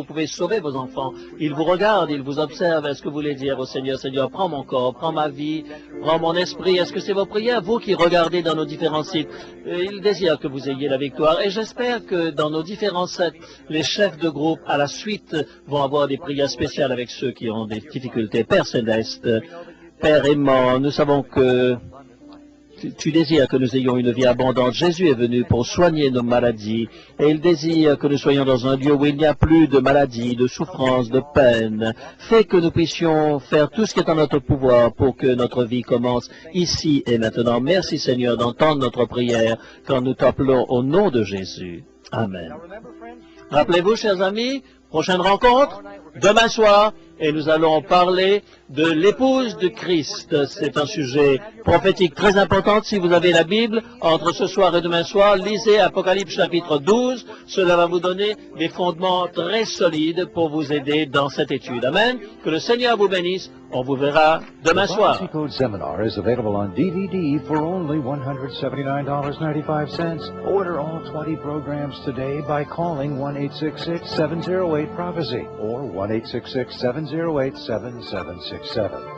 pouvez sauver vos enfants. Il vous regarde, il vous observe. Est-ce que vous voulez dire au Seigneur, Seigneur, prends mon corps, prends ma vie, prends mon esprit? Est-ce que c'est vos prières? Vous qui regardez dans nos différents sites, il désire que vous ayez la victoire. Et j'espère que dans nos différents sites, les chefs de groupe, à la suite, vont avoir des prières spéciales avec ceux qui ont des difficultés. Père céleste, Père aimant, nous savons que tu désires que nous ayons une vie abondante. Jésus est venu pour soigner nos maladies et il désire que nous soyons dans un lieu où il n'y a plus de maladies, de souffrances, de peine. Fais que nous puissions faire tout ce qui est en notre pouvoir pour que notre vie commence ici et maintenant. Merci Seigneur d'entendre notre prière quand nous t'appelons au nom de Jésus. Amen. Rappelez-vous, chers amis, prochaine rencontre, demain soir, et nous allons parler de l'épouse de Christ. C'est un sujet prophétique très important. Si vous avez la Bible, entre ce soir et demain soir, lisez Apocalypse chapitre 12. Cela va vous donner des fondements très solides pour vous aider dans cette étude. Amen. Que le Seigneur vous bénisse. On vous verra demain soir. The Prophecy Code Seminar is available on DVD for only $179.95. Order all 20 programs today by calling 1-866-708-PROPHECY or 1-866-708-7767.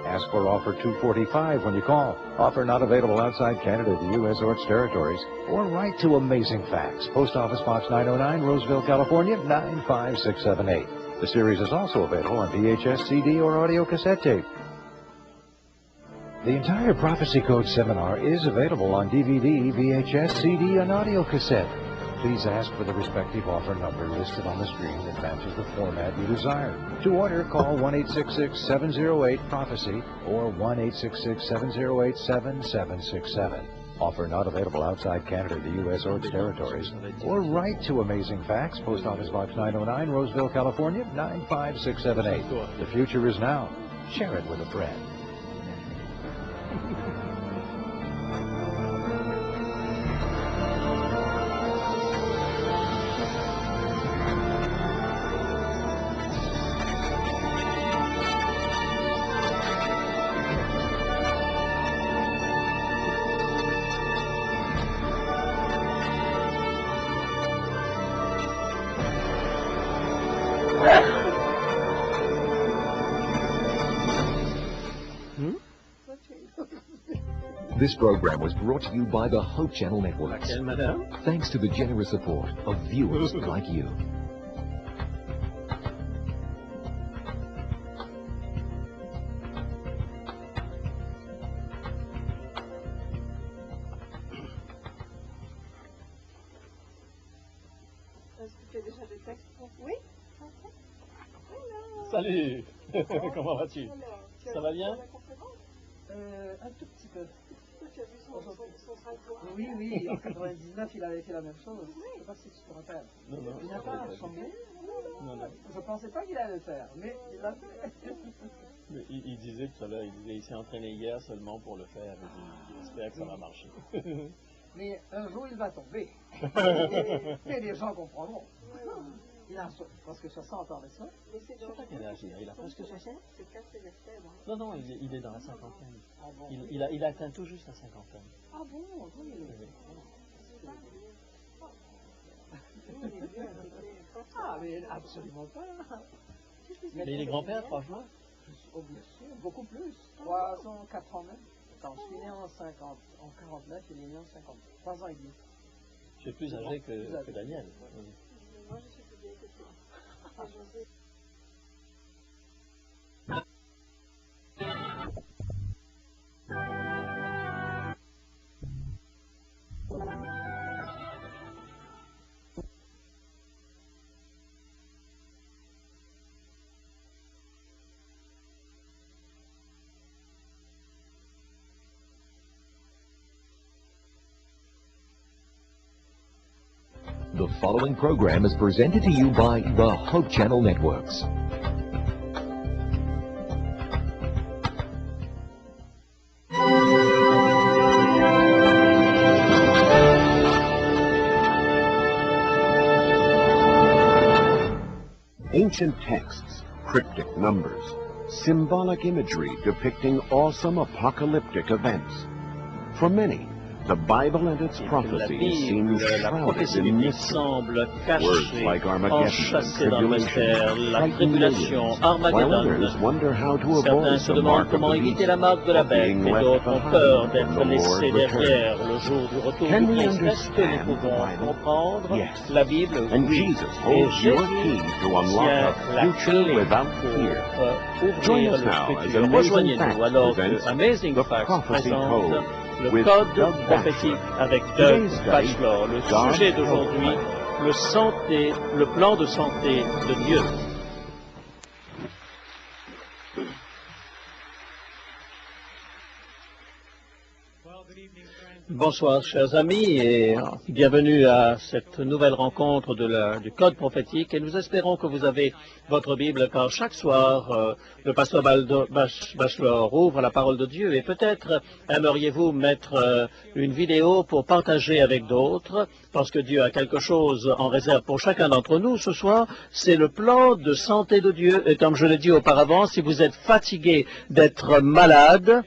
Ask for offer 245 when you call. Offer not available outside Canada, the U.S. or its territories. Or write to Amazing Facts, Post Office Box 909, Roseville, California, 95678. The series is also available on VHS, CD, or audio cassette tape. The entire Prophecy Code Seminar is available on DVD, VHS, CD, and audio cassette. Please ask for the respective offer number listed on the screen that matches the format you desire. To order, call 1-866-708-PROPHECY or 1-866-708-7767. Offer not available outside Canada, the U.S. or its territories. Or write to Amazing Facts, Post Office Box 909, Roseville, California, 95678. The future is now. Share it with a friend. This program was brought to you by the Hope Channel Networks. Thanks to the generous support of viewers like you. Tu as déjà des textes pour... Oui. Salut. Comment vas-tu? Ça va bien? Un tout petit peu. Tu as vu son syndrome? Oui, oui, en 99, il avait fait la même chose. Je ne sais pas si tu te rappelles. Non, non. Il n'a pas changé. Non, non. Je ne pensais pas qu'il allait le faire, mais il l'a fait. Mais il disait tout à l'heure, il s'est entraîné hier seulement pour le faire. Il espère que ça va marcher. Mais un jour, il va tomber. Et les gens comprendront. Il a presque 60 ans, n'est-ce pas? Je ne sais pas quel âge il a. Il a presque 60? C'est cassé vertèbre. Non, non, il est dans la cinquantaine. Ah bon? Il a atteint tout juste la cinquantaine. Ah bon? Oui. Ah, mais absolument pas. Mais il est grand-père, franchement? Oh, bien sûr, beaucoup plus. 3 ans, 4 ans même. Quand je suis né en 49, il est né en 50. 3 ans et demi. Tu es plus âgé que Daniel. Moi, je suis plus vieille que toi. The following program is presented to you by the Hope Channel Networks. Ancient texts, cryptic numbers, symbolic imagery depicting awesome apocalyptic events. For many, the Bible and its prophecies seem shrouded in mystery. Words like Armageddon, tribulation, frighten millions, while others wonder how to avoid se the demandent mark of comment the éviter beast, la marque de la or bête, being et left d'autres ont peur behind d'être when the Lord laissés derrière returns. le jour du retour Can du we Christ. Est-ce que nous understand the pouvons Bible? comprendre Yes. la Bible? And Oui. Jesus Et holds your key Jésus to unlock tient a la future clé without pour fear. ouvrir Join us le now as futur. Amazing Rejoignez-nous Facts alors presents que Amazing the Facts Prophecy présente Code le with code Doug prophétique Batchelor. avec Today's Doug study, Batchelor. Le God's sujet d'aujourd'hui, le plan de santé de Dieu. Bonsoir chers amis et bienvenue à cette nouvelle rencontre du Code prophétique et nous espérons que vous avez votre Bible car chaque soir le pasteur Batchelor ouvre la parole de Dieu et peut-être aimeriez-vous mettre une vidéo pour partager avec d'autres parce que Dieu a quelque chose en réserve pour chacun d'entre nous. Ce soir, c'est le plan de santé de Dieu et comme je l'ai dit auparavant, si vous êtes fatigué d'être malade,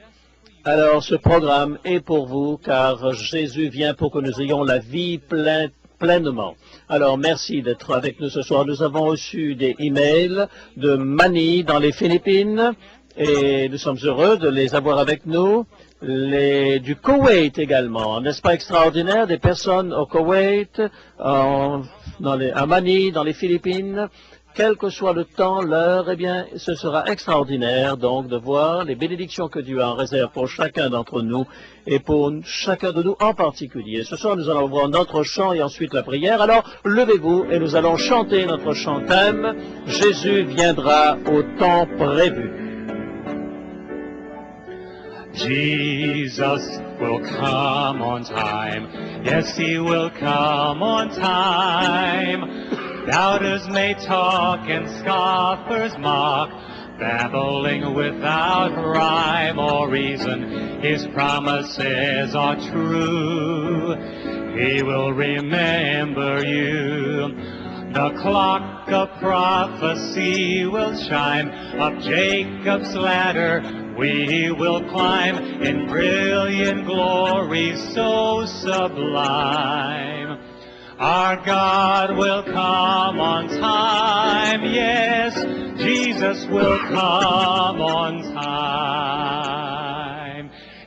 alors ce programme est pour vous car Jésus vient pour que nous ayons la vie pleinement. Alors merci d'être avec nous ce soir. Nous avons reçu des emails de Manille dans les Philippines et nous sommes heureux de les avoir avec nous. Du Koweït également. N'est-ce pas extraordinaire? Des personnes au Koweït, à Manille, dans les Philippines. Quel que soit le temps, l'heure, eh bien, ce sera extraordinaire, donc, de voir les bénédictions que Dieu a en réserve pour chacun d'entre nous et pour chacun de nous en particulier. Ce soir, nous allons voir notre chant et ensuite la prière. Alors, levez-vous et nous allons chanter notre chant thème. Jésus viendra au temps prévu. Jesus will come on time. Yes, he will come on time. Doubters may talk and scoffers mock, babbling without rhyme or reason. His promises are true. He will remember you. The clock of prophecy will chime. Up Jacob's ladder we will climb in brilliant glory so sublime. Our God will come on time, yes, Jesus will come on time.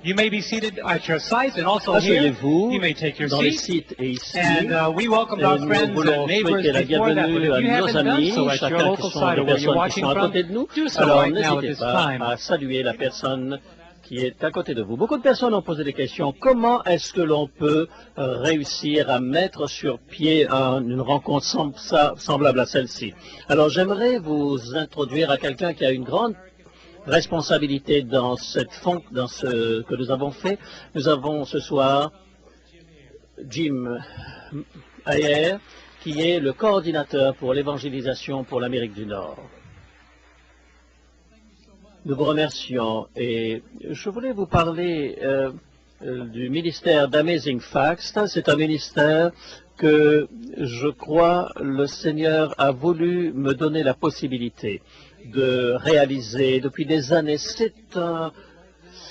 You may be seated at your sites and also here. You may take your seat. And we welcome our friends and neighbors before that. But if you haven't done so at your local site or where you're watching from, do so right now at this time. À saluer la personne qui est à côté de vous. Beaucoup de personnes ont posé des questions. Comment est-ce que l'on peut réussir à mettre sur pied une rencontre semblable à celle-ci? Alors j'aimerais vous introduire à quelqu'un qui a une grande responsabilité dans ce que nous avons fait. Nous avons ce soir Jim Ayer, qui est le coordinateur pour l'évangélisation pour l'Amérique du Nord. Nous vous remercions et je voulais vous parler du ministère d'Amazing Facts. C'est un ministère que je crois le Seigneur a voulu me donner la possibilité de réaliser depuis des années.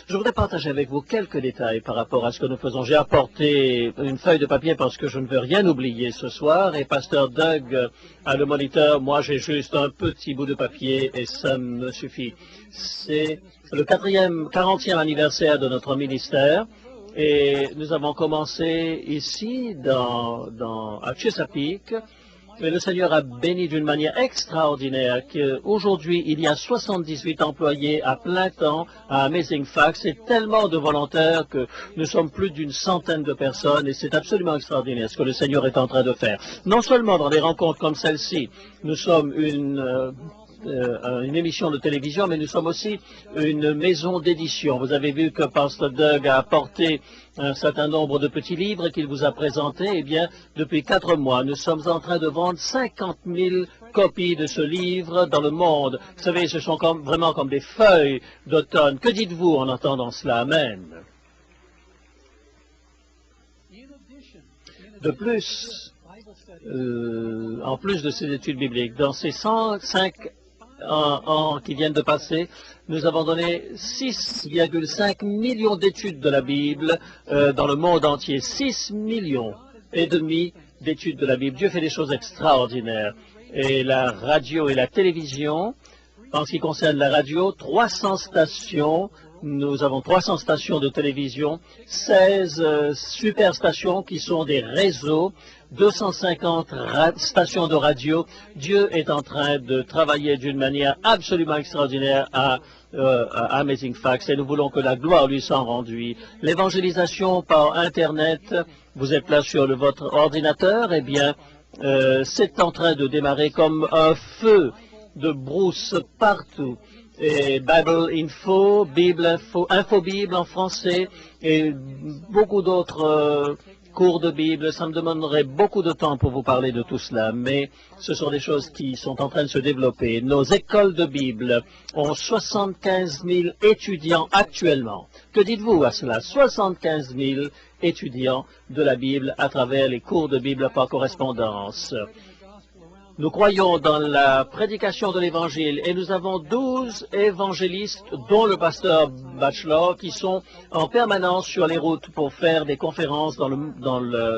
Je voudrais partager avec vous quelques détails par rapport à ce que nous faisons. J'ai apporté une feuille de papier parce que je ne veux rien oublier ce soir et Pasteur Doug a le moniteur. Moi, j'ai juste un petit bout de papier et ça me suffit. C'est le 40e anniversaire de notre ministère et nous avons commencé ici à Chesapeake. Mais le Seigneur a béni d'une manière extraordinaire qu'aujourd'hui, il y a 78 employés à plein temps à Amazing Facts. C'est tellement de volontaires que nous sommes plus d'une centaine de personnes et c'est absolument extraordinaire ce que le Seigneur est en train de faire. Non seulement dans des rencontres comme celle-ci, nous sommes une émission de télévision, mais nous sommes aussi une maison d'édition. Vous avez vu que Pastor Doug a apporté un certain nombre de petits livres qu'il vous a présentés. Eh bien, depuis 4 mois, nous sommes en train de vendre 50 000 copies de ce livre dans le monde. Vous savez, ce sont vraiment comme des feuilles d'automne. Que dites-vous en entendant cela? Amen. De plus, en plus de ces études bibliques, dans ces 105 ans qui viennent de passer, nous avons donné 6,5 millions d'études de la Bible dans le monde entier. 6,5 millions d'études de la Bible. Dieu fait des choses extraordinaires. Et la radio et la télévision, en ce qui concerne la radio, 300 stations. Nous avons 300 stations de télévision, 16 superstations qui sont des réseaux, 250 stations de radio. Dieu est en train de travailler d'une manière absolument extraordinaire à Amazing Facts et nous voulons que la gloire lui soit rendue. L'évangélisation par Internet, vous êtes là sur votre ordinateur, eh bien, c'est en train de démarrer comme un feu de brousse partout. Et Bible Info, Bible Info, Info Bible en français et beaucoup d'autres cours de Bible. Ça me demanderait beaucoup de temps pour vous parler de tout cela, mais ce sont des choses qui sont en train de se développer. Nos écoles de Bible ont 75 000 étudiants actuellement. Que dites-vous à cela? 75 000 étudiants de la Bible à travers les cours de Bible par correspondance. Nous croyons dans la prédication de l'Évangile et nous avons 12 évangélistes, dont le pasteur Batchelor, qui sont en permanence sur les routes pour faire des conférences dans le